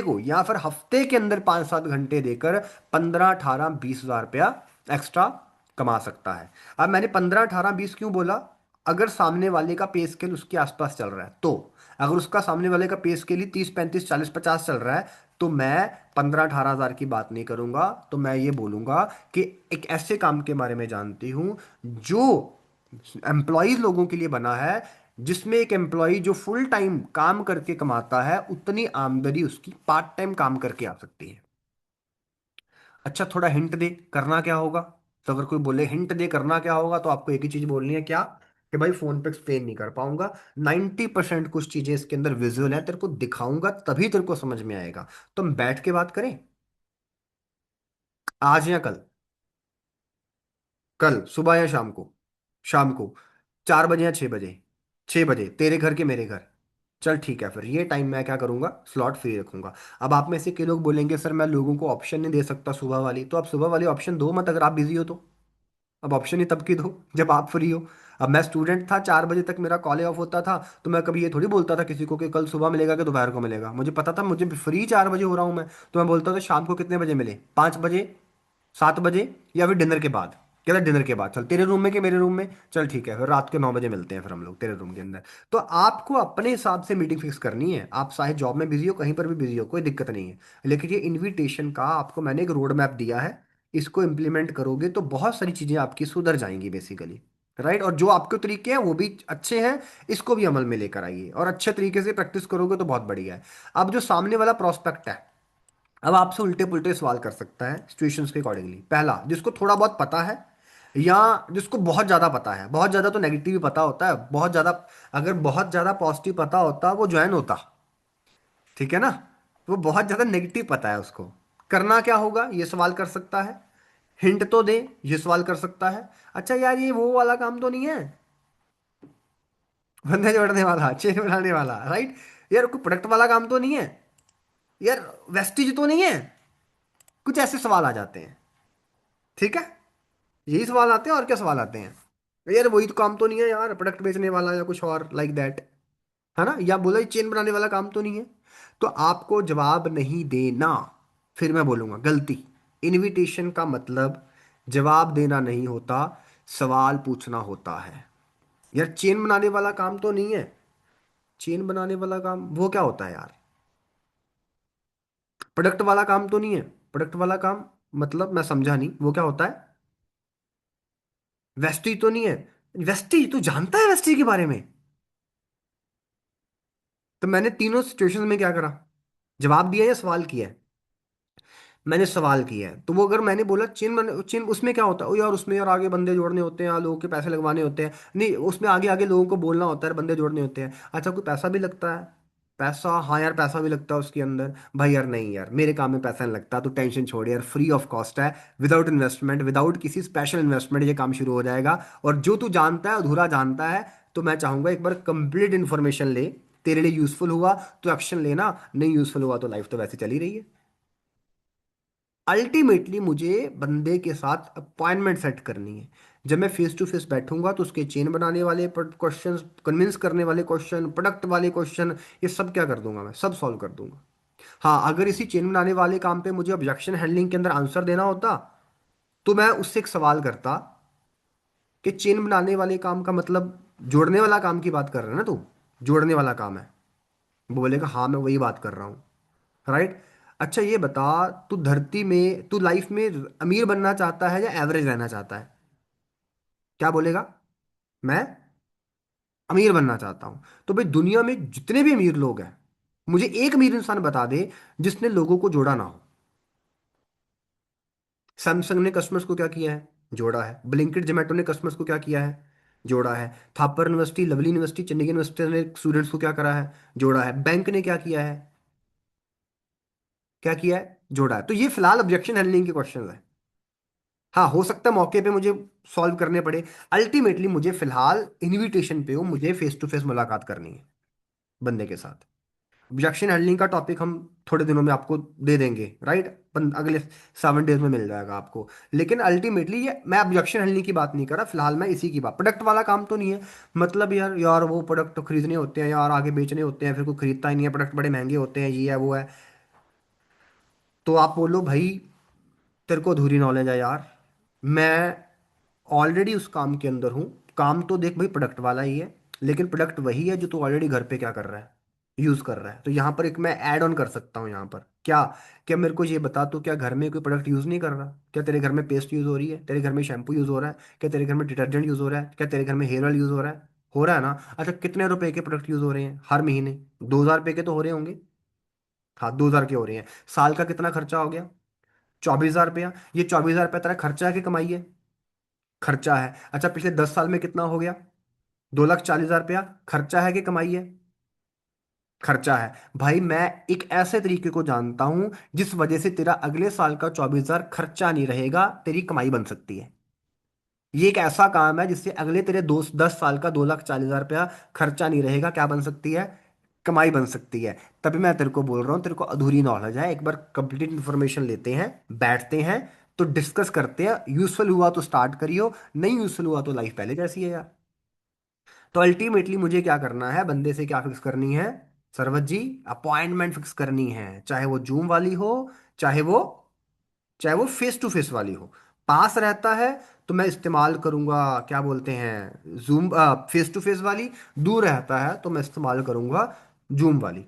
को या फिर हफ्ते के अंदर 5-7 घंटे देकर 15-18-20 हज़ार रुपया एक्स्ट्रा कमा सकता है। अब मैंने 15-18-20 क्यों बोला? अगर सामने वाले का पे स्केल उसके आसपास चल रहा है तो, अगर उसका सामने वाले का पे स्केल ही 30-35-40-50 चल रहा है, तो मैं 15-18 हज़ार की बात नहीं करूंगा। तो मैं ये बोलूंगा कि एक ऐसे काम के बारे में जानती हूं जो एम्प्लॉयज लोगों के लिए बना है, जिसमें एक एम्प्लॉय जो फुल टाइम काम करके कमाता है उतनी आमदनी उसकी पार्ट टाइम काम करके आ सकती है। अच्छा, थोड़ा हिंट दे करना क्या होगा? तो अगर कोई बोले हिंट दे करना क्या होगा, तो आपको एक ही चीज बोलनी है। क्या? कि भाई फोन पे एक्सप्लेन नहीं कर पाऊंगा, 90% कुछ चीजें इसके अंदर विजुअल है, तेरे को दिखाऊंगा तभी तेरे को समझ में आएगा। तो हम बैठ के बात करें, आज या कल? कल सुबह या शाम को? शाम को 4 बजे या 6 बजे? 6 बजे तेरे घर के मेरे घर। चल ठीक है, फिर ये टाइम मैं क्या करूंगा, स्लॉट फ्री रखूंगा। अब आप में से कई लोग बोलेंगे सर मैं लोगों को ऑप्शन नहीं दे सकता सुबह वाली, तो आप सुबह वाली ऑप्शन दो मत अगर आप बिजी हो तो। अब ऑप्शन ही तब की दो जब आप फ्री हो। अब मैं स्टूडेंट था, 4 बजे तक मेरा कॉलेज ऑफ होता था, तो मैं कभी ये थोड़ी बोलता था किसी को कि कल सुबह मिलेगा कि दोपहर को मिलेगा। मुझे पता था मुझे फ्री 4 बजे हो रहा हूँ मैं, तो मैं बोलता था शाम को कितने बजे मिले, 5 बजे, 7 बजे, या फिर डिनर के बाद। कहता डिनर के बाद चल, तेरे रूम में कि मेरे रूम में? चल ठीक है, फिर रात के 9 बजे मिलते हैं फिर हम लोग तेरे रूम के अंदर। तो आपको अपने हिसाब से मीटिंग फिक्स करनी है। आप चाहे जॉब में बिजी हो, कहीं पर भी बिजी हो, कोई दिक्कत नहीं है। लेकिन ये इनविटेशन का आपको मैंने एक रोड मैप दिया है, इसको इम्प्लीमेंट करोगे तो बहुत सारी चीजें आपकी सुधर जाएंगी बेसिकली। राइट। और जो आपके तरीके हैं वो भी अच्छे हैं, इसको भी अमल में लेकर आइए, और अच्छे तरीके से प्रैक्टिस करोगे तो बहुत बढ़िया है। अब जो सामने वाला प्रोस्पेक्ट है, अब आपसे उल्टे पुल्टे सवाल कर सकता है सिचुएशंस के अकॉर्डिंगली। पहला, जिसको थोड़ा बहुत पता है, या जिसको बहुत ज़्यादा पता है। बहुत ज़्यादा तो नेगेटिव ही पता होता है, बहुत ज़्यादा। अगर बहुत ज़्यादा पॉजिटिव पता होता वो ज्वाइन होता, ठीक है ना? वो बहुत ज़्यादा नेगेटिव पता है उसको। करना क्या होगा, ये सवाल कर सकता है। हिंट तो दे, ये सवाल कर सकता है। अच्छा यार, ये वो वाला काम तो नहीं है, बंदे जोड़ने वाला, चेन बनाने वाला, राइट? यार कोई प्रोडक्ट वाला काम तो नहीं है? यार वेस्टिज तो नहीं है? कुछ ऐसे सवाल आ जाते हैं, ठीक है? यही सवाल आते हैं, और क्या सवाल आते हैं? यार वही तो काम तो नहीं है यार, प्रोडक्ट बेचने वाला या कुछ और लाइक दैट, है ना? या बोला चेन बनाने वाला काम तो नहीं है? तो आपको जवाब नहीं देना। फिर मैं बोलूंगा गलती। इनविटेशन का मतलब जवाब देना नहीं होता, सवाल पूछना होता है। यार चेन बनाने वाला काम तो नहीं है? चेन बनाने वाला काम वो क्या होता है यार? प्रोडक्ट वाला काम तो नहीं है? प्रोडक्ट वाला काम मतलब मैं समझा नहीं, वो क्या होता है? वेस्टी तो नहीं है? वेस्टी तू जानता है वेस्टी के बारे में? तो मैंने तीनों सिचुएशंस में क्या करा, जवाब दिया या सवाल किया है? मैंने सवाल किया है। तो वो अगर मैंने बोला चेन, उसमें क्या होता है? ओ यार उसमें यार आगे बंदे जोड़ने होते हैं, लोगों के पैसे लगवाने होते हैं। नहीं, उसमें आगे आगे लोगों को बोलना होता है, बंदे जोड़ने होते हैं। अच्छा, कोई पैसा भी लगता है? पैसा, हाँ यार पैसा भी लगता है उसके अंदर। भाई यार नहीं यार, मेरे काम में पैसा नहीं लगता, तो टेंशन छोड़ यार, फ्री ऑफ कॉस्ट है, विदाउट इन्वेस्टमेंट, विदाउट किसी स्पेशल इन्वेस्टमेंट ये काम शुरू हो जाएगा। और जो तू जानता है अधूरा जानता है, तो मैं चाहूंगा एक बार कंप्लीट इन्फॉर्मेशन ले। तेरे लिए यूजफुल हुआ तो एक्शन लेना, नहीं यूजफुल हुआ तो लाइफ तो वैसे चली रही है। अल्टीमेटली मुझे बंदे के साथ अपॉइंटमेंट सेट करनी है। जब मैं फेस टू फेस बैठूंगा तो उसके चेन बनाने वाले क्वेश्चन, कन्विंस करने वाले क्वेश्चन, प्रोडक्ट वाले क्वेश्चन, ये सब क्या कर दूंगा, मैं सब सॉल्व कर दूंगा। हाँ, अगर इसी चेन बनाने वाले काम पे मुझे ऑब्जेक्शन हैंडलिंग के अंदर आंसर देना होता, तो मैं उससे एक सवाल करता कि चेन बनाने वाले काम का मतलब जोड़ने वाला काम की बात कर रहा है ना तू, जोड़ने वाला काम है। वो बोलेगा हाँ मैं वही बात कर रहा हूँ। राइट। अच्छा ये बता, तू धरती में, तू लाइफ में अमीर बनना चाहता है या एवरेज रहना चाहता है? क्या बोलेगा? मैं अमीर बनना चाहता हूं। तो भाई दुनिया में जितने भी अमीर लोग हैं, मुझे एक अमीर इंसान बता दे जिसने लोगों को जोड़ा ना हो। सैमसंग ने कस्टमर्स को क्या किया है? जोड़ा है। ब्लिंकिट जोमेटो ने कस्टमर्स को क्या किया है? जोड़ा है। Thapar university, lovely university, Chandigarh university ने स्टूडेंट्स को क्या करा है? जोड़ा है। बैंक ने क्या किया है? क्या किया है? जोड़ा है। तो ये फिलहाल ऑब्जेक्शन हैंडलिंग के क्वेश्चन है। हाँ, हो सकता है मौके पे मुझे सॉल्व करने पड़े। अल्टीमेटली मुझे फिलहाल इनविटेशन पे हो, मुझे फेस टू फेस मुलाकात करनी है बंदे के साथ। ऑब्जेक्शन हैंडलिंग का टॉपिक हम थोड़े दिनों में आपको दे देंगे, राइट? अगले 7 डेज में मिल जाएगा आपको। लेकिन अल्टीमेटली ये मैं ऑब्जेक्शन हैंडलिंग की बात नहीं कर रहा फिलहाल, मैं इसी की बात, प्रोडक्ट वाला काम तो नहीं है। मतलब यार यार वो प्रोडक्ट तो खरीदने होते हैं यार, आगे बेचने होते हैं, फिर कोई खरीदता ही नहीं है, प्रोडक्ट बड़े महंगे होते हैं, ये है वो है। तो आप बोलो भाई तेरे को अधूरी नॉलेज है यार। मैं ऑलरेडी उस काम के अंदर हूँ। काम तो देख भाई प्रोडक्ट वाला ही है, लेकिन प्रोडक्ट वही है जो तू ऑलरेडी घर पे क्या कर रहा है, यूज कर रहा है। तो यहाँ पर एक मैं ऐड ऑन कर सकता हूँ यहाँ पर क्या, क्या मेरे को ये बता, तो क्या घर में कोई प्रोडक्ट यूज नहीं कर रहा? क्या तेरे घर में पेस्ट यूज हो रही है? तेरे घर में शैम्पू यूज हो रहा है? क्या तेरे घर में डिटर्जेंट यूज हो रहा है? क्या तेरे घर में हेयर ऑयल यूज हो रहा है? हो रहा है ना? अच्छा कितने रुपए के प्रोडक्ट यूज हो रहे हैं हर महीने? 2,000 रुपए के तो हो रहे होंगे। हाँ 2,000 के हो रहे हैं। साल का कितना खर्चा हो गया? 24,000 रुपया। ये 24,000 रुपया तेरा खर्चा है कि कमाई है? खर्चा है। अच्छा पिछले 10 साल में कितना हो गया? 2,40,000 रुपया। खर्चा है कि कमाई है? खर्चा है। भाई मैं एक ऐसे तरीके को जानता हूं जिस वजह से तेरा अगले साल का 24,000 खर्चा नहीं रहेगा, तेरी कमाई बन सकती है। ये एक ऐसा काम है जिससे अगले तेरे 10 साल का 2,40,000 रुपया खर्चा नहीं रहेगा, क्या बन सकती है? कमाई बन सकती है। तभी मैं तेरे को बोल रहा हूँ तेरे को अधूरी नॉलेज है, एक बार कंप्लीट इंफॉर्मेशन लेते हैं, बैठते हैं, तो डिस्कस करते हैं। यूजफुल हुआ तो स्टार्ट करियो, नहीं यूजफुल हुआ तो लाइफ पहले जैसी है यार। तो अल्टीमेटली मुझे क्या करना है, बंदे से क्या फिक्स करनी है? सरवत जी, अपॉइंटमेंट फिक्स करनी है, चाहे वो जूम वाली हो, चाहे वो चाहे वो फेस टू फेस वाली हो। पास रहता है तो मैं इस्तेमाल करूंगा, क्या बोलते हैं, जूम, फेस टू फेस वाली। दूर रहता है तो मैं इस्तेमाल करूंगा जूम वाली।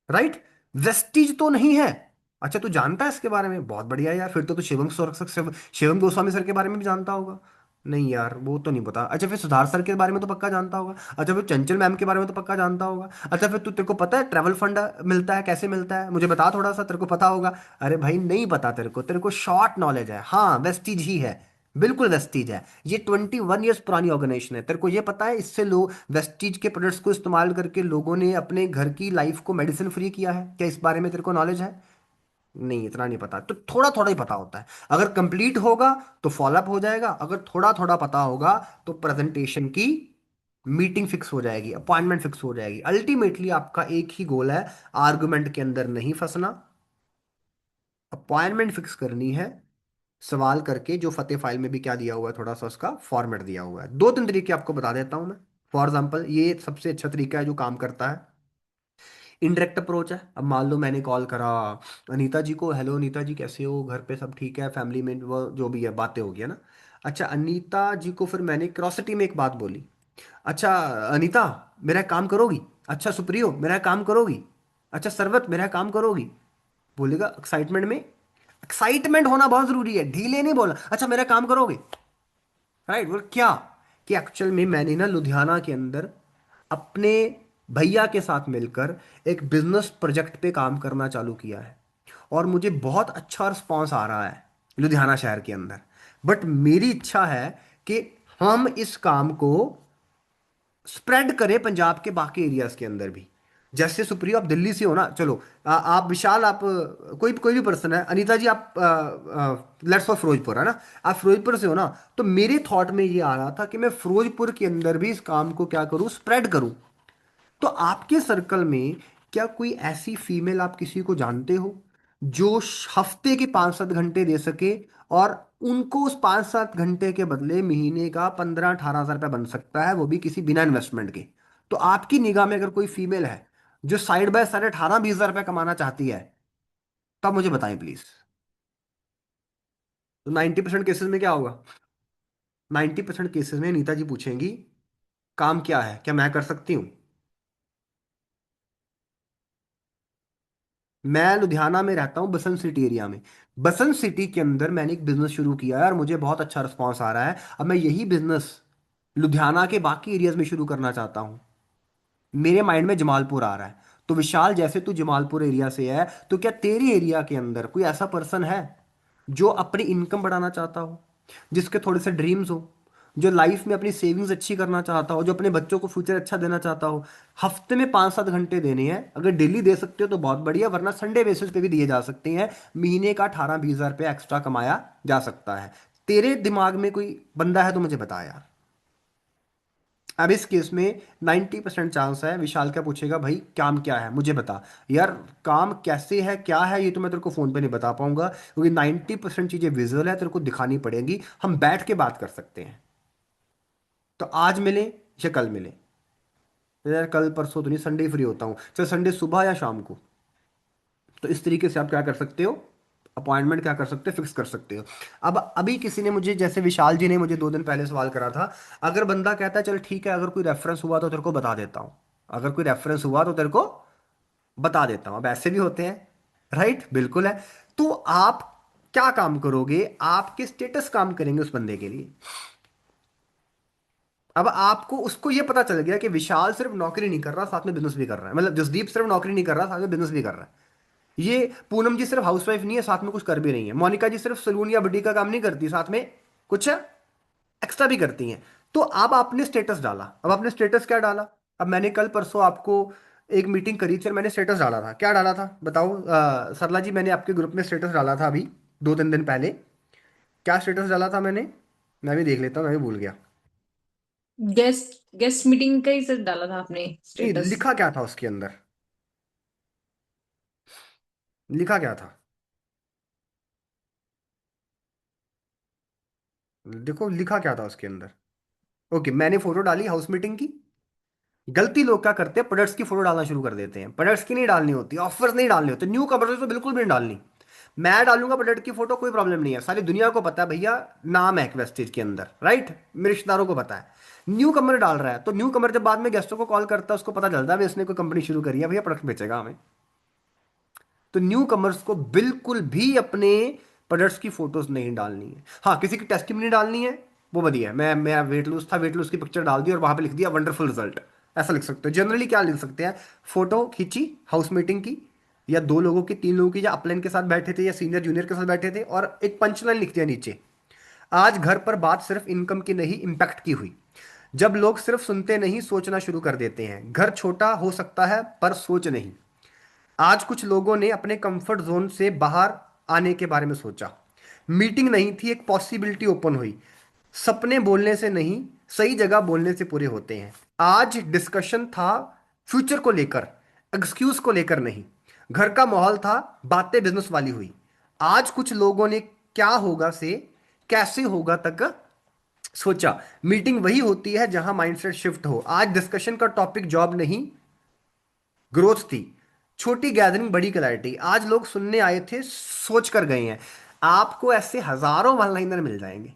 राइट। वेस्टीज तो नहीं है? अच्छा तू जानता है इसके बारे में, बहुत बढ़िया यार, फिर तो तू शिवम गोस्वामी सर के बारे में भी जानता होगा। नहीं यार वो तो नहीं पता। अच्छा फिर सुधार सर के बारे में तो पक्का जानता होगा। अच्छा फिर चंचल मैम के बारे में तो पक्का जानता होगा। अच्छा फिर तू, तेरे को पता है ट्रैवल फंड मिलता है कैसे मिलता है? मुझे बता थोड़ा सा, तेरे को पता होगा। अरे भाई नहीं पता तेरे को शॉर्ट नॉलेज है। हाँ वेस्टीज ही है, बिल्कुल वेस्टीज है। ये 21 ईयर्स पुरानी ऑर्गेनाइजेशन है। तेरे को ये पता है इससे लोग वेस्टीज के प्रोडक्ट्स को इस्तेमाल करके लोगों ने अपने घर की लाइफ को मेडिसिन फ्री किया है? क्या इस बारे में तेरे को नॉलेज है? नहीं, इतना नहीं पता। तो थोड़ा थोड़ा ही पता होता है। अगर कंप्लीट होगा तो फॉलोअप हो जाएगा, अगर थोड़ा थोड़ा पता होगा तो प्रेजेंटेशन की मीटिंग फिक्स हो जाएगी, अपॉइंटमेंट फिक्स हो जाएगी। अल्टीमेटली आपका एक ही गोल है, आर्गुमेंट के अंदर नहीं फंसना, अपॉइंटमेंट फिक्स करनी है। सवाल करके जो फतेह फाइल में भी क्या दिया हुआ है, थोड़ा सा उसका फॉर्मेट दिया हुआ है। 2-3 तरीके आपको बता देता हूं मैं। फॉर एग्जाम्पल ये सबसे अच्छा तरीका है जो काम करता है, इनडायरेक्ट अप्रोच है। अब मान लो मैंने कॉल करा अनीता जी को, हेलो अनीता जी कैसे हो, घर पे सब ठीक है, फैमिली में वो जो भी है बातें हो गया ना। अच्छा अनीता जी को फिर मैंने क्रॉसिटी में एक बात बोली, अच्छा अनीता मेरा एक काम करोगी? अच्छा सुप्रियो मेरा एक काम करोगी? अच्छा सरवत मेरा एक काम करोगी? बोलेगा एक्साइटमेंट में। एक्साइटमेंट होना बहुत जरूरी है, ढीले नहीं बोलना। अच्छा मेरा काम करोगे? राइट। बोल क्या, कि एक्चुअल में मैंने ना लुधियाना के अंदर अपने भैया के साथ मिलकर एक बिजनेस प्रोजेक्ट पे काम करना चालू किया है, और मुझे बहुत अच्छा रिस्पॉन्स आ रहा है लुधियाना शहर के अंदर। बट मेरी इच्छा है कि हम इस काम को स्प्रेड करें पंजाब के बाकी एरियाज के अंदर भी। जैसे सुप्रियो आप दिल्ली से हो ना, चलो आप विशाल, आप कोई कोई भी पर्सन है, अनीता जी आप लेट्स फॉर फिरोजपुर है ना, आप फिरोजपुर से हो ना, तो मेरे थॉट में ये आ रहा था कि मैं फिरोजपुर के अंदर भी इस काम को क्या करूं, स्प्रेड करूं। तो आपके सर्कल में क्या कोई ऐसी फीमेल आप किसी को जानते हो जो हफ्ते के 5-7 घंटे दे सके, और उनको उस 5-7 घंटे के बदले महीने का 15-18 हजार रुपया बन सकता है, वो भी किसी बिना इन्वेस्टमेंट के? तो आपकी निगाह में अगर कोई फीमेल है जो साइड बाय साइड 18-20 हज़ार रुपये कमाना चाहती है, तब मुझे बताएं प्लीज। तो 90% केसेस में क्या होगा? 90% केसेस में नीता जी पूछेंगी काम क्या है, क्या मैं कर सकती हूँ। मैं लुधियाना में रहता हूँ, बसंत सिटी एरिया में। बसंत सिटी के अंदर मैंने एक बिजनेस शुरू किया है और मुझे बहुत अच्छा रिस्पॉन्स आ रहा है। अब मैं यही बिजनेस लुधियाना के बाकी एरियाज में शुरू करना चाहता हूँ। मेरे माइंड में जमालपुर आ रहा है। तो विशाल, जैसे तू जमालपुर एरिया से है, तो क्या तेरे एरिया के अंदर कोई ऐसा पर्सन है जो अपनी इनकम बढ़ाना चाहता हो, जिसके थोड़े से ड्रीम्स हो, जो लाइफ में अपनी सेविंग्स अच्छी करना चाहता हो, जो अपने बच्चों को फ्यूचर अच्छा देना चाहता हो? हफ्ते में 5-7 घंटे देने हैं, अगर डेली दे सकते हो तो बहुत बढ़िया, वरना संडे बेसिस पे भी दिए जा सकते हैं। महीने का 18-20 हज़ार रुपया एक्स्ट्रा कमाया जा सकता है। तेरे दिमाग में कोई बंदा है तो मुझे बता यार। अब इस केस में 90% चांस है विशाल क्या पूछेगा, भाई काम क्या है मुझे बता। यार, काम कैसे है क्या है ये तो मैं तेरे को फोन पे नहीं बता पाऊंगा, क्योंकि 90% चीजें विजुअल है, तेरे को दिखानी पड़ेगी। हम बैठ के बात कर सकते हैं। तो आज मिले या कल मिले? यार कल परसों तो नहीं, संडे फ्री होता हूँ, चल संडे सुबह या शाम को। तो इस तरीके से आप क्या कर सकते हो, अपॉइंटमेंट क्या कर सकते हो, फिक्स कर सकते हो। अब अभी किसी ने मुझे, जैसे विशाल जी ने मुझे 2 दिन पहले सवाल करा था, अगर बंदा कहता है चल ठीक है, अगर कोई रेफरेंस हुआ तो तेरे को बता देता हूँ, अगर कोई रेफरेंस हुआ तो तेरे को बता देता हूँ। अब ऐसे भी होते हैं, राइट? बिल्कुल है। तो आप क्या काम करोगे, आपके स्टेटस काम करेंगे उस बंदे के लिए। अब आपको उसको ये पता चल गया कि विशाल सिर्फ नौकरी नहीं कर रहा, साथ में बिजनेस भी कर रहा है, मतलब जसदीप सिर्फ नौकरी नहीं कर रहा, साथ में बिजनेस भी कर रहा है। ये पूनम जी सिर्फ हाउसवाइफ नहीं है, साथ में कुछ कर भी रही है। मोनिका जी सिर्फ सलून या बुटीक का काम नहीं करती, साथ में कुछ एक्स्ट्रा भी करती हैं। तो अब आपने स्टेटस डाला, अब आपने स्टेटस क्या डाला? अब मैंने कल परसों आपको एक मीटिंग करी थी और मैंने स्टेटस डाला था, क्या डाला था बताओ? सरला जी, मैंने आपके ग्रुप में स्टेटस डाला था अभी 2-3 दिन पहले। क्या स्टेटस डाला था मैंने? मैं भी देख लेता हूँ, मैं भी भूल गया। गेस्ट गेस्ट मीटिंग का ही सर डाला था आपने नहीं, स्टेटस। लिखा क्या था उसके अंदर? लिखा क्या था? देखो लिखा क्या था उसके अंदर। ओके, मैंने फोटो डाली हाउस मीटिंग की। गलती लोग क्या करते हैं, प्रोडक्ट्स की फोटो डालना शुरू कर देते हैं। प्रोडक्ट्स की नहीं डालनी होती, ऑफर्स नहीं डालने होते, न्यू कमर्स तो बिल्कुल भी नहीं डालनी। मैं डालूंगा प्रोडक्ट की फोटो, कोई प्रॉब्लम नहीं है, सारी दुनिया को पता है भैया नाम है वेस्टेज के अंदर, राइट? मेरे रिश्तेदारों को पता है। न्यू कमर डाल रहा है तो न्यू कमर जब बाद में गेस्टों को कॉल करता है, उसको पता चलता है भाई इसने कोई कंपनी शुरू करी है, भैया प्रोडक्ट बेचेगा हमें। तो न्यू कमर्स को बिल्कुल भी अपने प्रोडक्ट्स की फोटोज नहीं डालनी है। हाँ, किसी की टेस्टिमनी डालनी है, वो बढ़िया है। मैं वेट लूज था, वेट लूज की पिक्चर डाल दी और वहां पे लिख दिया वंडरफुल रिजल्ट। ऐसा लिख सकते हो। जनरली क्या लिख सकते हैं, फोटो खींची हाउस मीटिंग की, या 2 लोगों की, 3 लोगों की, या अपलाइन के साथ बैठे थे या सीनियर जूनियर के साथ बैठे थे, और एक पंचलाइन लिख दिया नीचे, आज घर पर बात सिर्फ इनकम की नहीं इम्पैक्ट की हुई। जब लोग सिर्फ सुनते नहीं, सोचना शुरू कर देते हैं। घर छोटा हो सकता है पर सोच नहीं। आज कुछ लोगों ने अपने कंफर्ट जोन से बाहर आने के बारे में सोचा। मीटिंग नहीं थी, एक पॉसिबिलिटी ओपन हुई। सपने बोलने से नहीं, सही जगह बोलने से पूरे होते हैं। आज डिस्कशन था फ्यूचर को लेकर, एक्सक्यूज को लेकर नहीं। घर का माहौल था, बातें बिजनेस वाली हुई। आज कुछ लोगों ने क्या होगा से कैसे होगा तक सोचा। मीटिंग वही होती है जहां माइंडसेट शिफ्ट हो। आज डिस्कशन का टॉपिक जॉब नहीं, ग्रोथ थी। छोटी गैदरिंग बड़ी क्लैरिटी। आज लोग सुनने आए थे, सोच कर गए हैं। आपको ऐसे हजारों वन लाइनर मिल जाएंगे।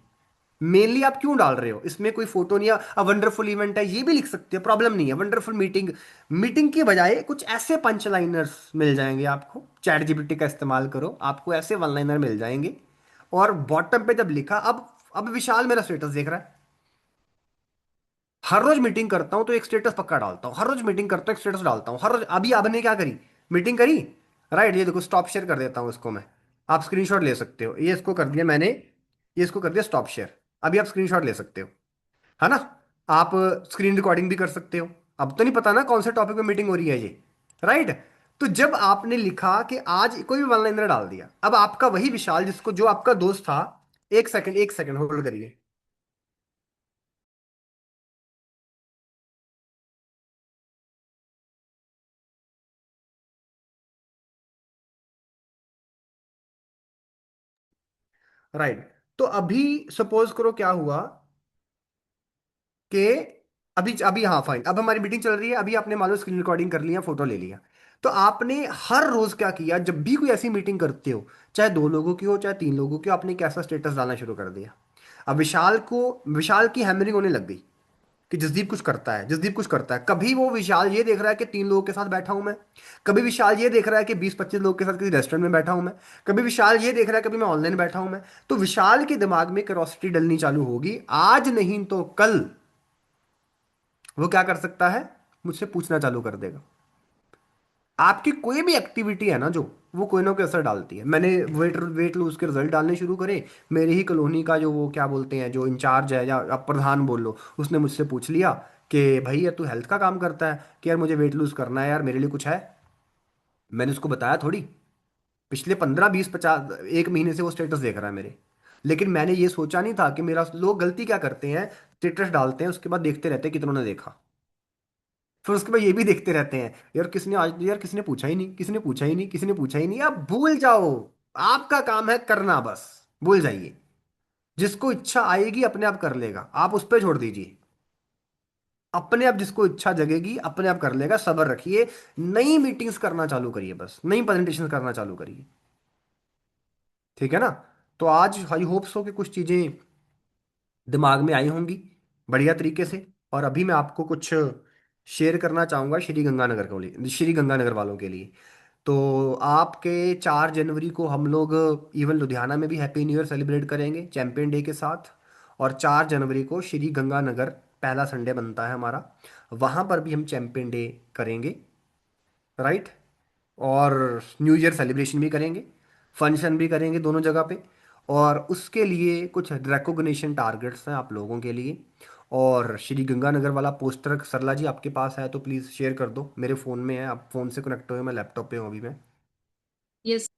मेनली आप क्यों डाल रहे हो इसमें, कोई फोटो नहीं है। वंडरफुल इवेंट है ये भी लिख सकते हो, प्रॉब्लम नहीं है। वंडरफुल मीटिंग, मीटिंग की बजाय कुछ ऐसे पंच लाइनर्स मिल जाएंगे आपको। चैट जीपीटी का इस्तेमाल करो, आपको ऐसे वन लाइनर मिल जाएंगे। और बॉटम पे जब लिखा, अब विशाल मेरा स्टेटस देख रहा है, हर रोज मीटिंग करता हूं तो एक स्टेटस पक्का डालता हूं, हर रोज मीटिंग करता हूं एक स्टेटस डालता हूं हर रोज। अभी आपने क्या करी, मीटिंग करी, राइट? ये देखो स्टॉप शेयर कर देता हूं इसको मैं, आप स्क्रीनशॉट ले सकते हो। ये इसको कर दिया मैंने, ये इसको कर दिया स्टॉप शेयर। अभी आप स्क्रीनशॉट ले सकते हो, है ना? आप स्क्रीन रिकॉर्डिंग भी कर सकते हो। अब तो नहीं पता ना कौन से टॉपिक पे मीटिंग हो रही है ये, राइट? तो जब आपने लिखा कि आज कोई भी वन लाइनर डाल दिया, अब आपका वही विशाल जिसको, जो आपका दोस्त था, एक सेकंड होल्ड करिए। राइट। तो अभी सपोज करो क्या हुआ कि अभी अभी हाँ फाइन, अब हमारी मीटिंग चल रही है, अभी आपने मान लो स्क्रीन रिकॉर्डिंग कर लिया, फोटो ले लिया। तो आपने हर रोज क्या किया, जब भी कोई ऐसी मीटिंग करते हो, चाहे 2 लोगों की हो चाहे 3 लोगों की हो, आपने कैसा स्टेटस डालना शुरू कर दिया। अब विशाल की हैमरिंग होने लग गई कि जसदीप कुछ करता है, जसदीप कुछ करता है। कभी वो विशाल ये देख रहा है कि 3 लोगों के साथ बैठा हूं मैं, कभी विशाल ये देख रहा है कि 20-25 लोगों के साथ किसी रेस्टोरेंट में बैठा हूं मैं, कभी विशाल ये देख रहा है कभी मैं ऑनलाइन बैठा हूं मैं। तो विशाल के दिमाग में क्यूरोसिटी डलनी चालू होगी, आज नहीं तो कल वो क्या कर सकता है, मुझसे पूछना चालू कर देगा। आपकी कोई भी एक्टिविटी है ना जो, वो कोई ना कोई असर डालती है। मैंने वेट वेट लूज के रिजल्ट डालने शुरू करे, मेरी ही कॉलोनी का जो वो क्या बोलते हैं जो इंचार्ज है, या आप प्रधान बोल लो, उसने मुझसे पूछ लिया कि भाई यार तू हेल्थ का काम करता है, कि यार मुझे वेट लूज करना है यार, मेरे लिए कुछ है। मैंने उसको बताया थोड़ी, पिछले 15-20-50 एक महीने से वो स्टेटस देख रहा है मेरे। लेकिन मैंने ये सोचा नहीं था कि मेरा, लोग गलती क्या करते हैं, स्टेटस डालते हैं उसके बाद देखते रहते हैं कितनों ने देखा, फिर उसके बाद ये भी देखते रहते हैं यार किसने आज, यार किसने पूछा ही नहीं, किसने पूछा ही नहीं, किसने पूछा ही नहीं। आप भूल जाओ, आपका काम है करना, बस भूल जाइए। जिसको इच्छा आएगी अपने आप कर लेगा, आप उस पर छोड़ दीजिए। अपने आप जिसको इच्छा जगेगी अपने आप कर लेगा, सब्र रखिए। नई मीटिंग्स करना चालू करिए, बस नई प्रेजेंटेशन करना चालू करिए। ठीक है ना। तो आज आई होप सो कि कुछ चीजें दिमाग में आई होंगी बढ़िया तरीके से। और अभी मैं आपको कुछ शेयर करना चाहूंगा श्री गंगानगर को लिए, श्री गंगानगर वालों के लिए। तो आपके 4 जनवरी को हम लोग इवन लुधियाना में भी हैप्पी न्यू ईयर सेलिब्रेट करेंगे चैंपियन डे के साथ। और 4 जनवरी को श्री गंगानगर, पहला संडे बनता है हमारा, वहाँ पर भी हम चैंपियन डे करेंगे, राइट। और न्यू ईयर सेलिब्रेशन भी करेंगे, फंक्शन भी करेंगे दोनों जगह पे। और उसके लिए कुछ रिकॉग्निशन टारगेट्स हैं आप लोगों के लिए। और श्री गंगानगर वाला पोस्टर सरला जी आपके पास है तो प्लीज़ शेयर कर दो, मेरे फ़ोन में है, आप फ़ोन से कनेक्ट हो, मैं लैपटॉप पे हूँ अभी मैं। यस।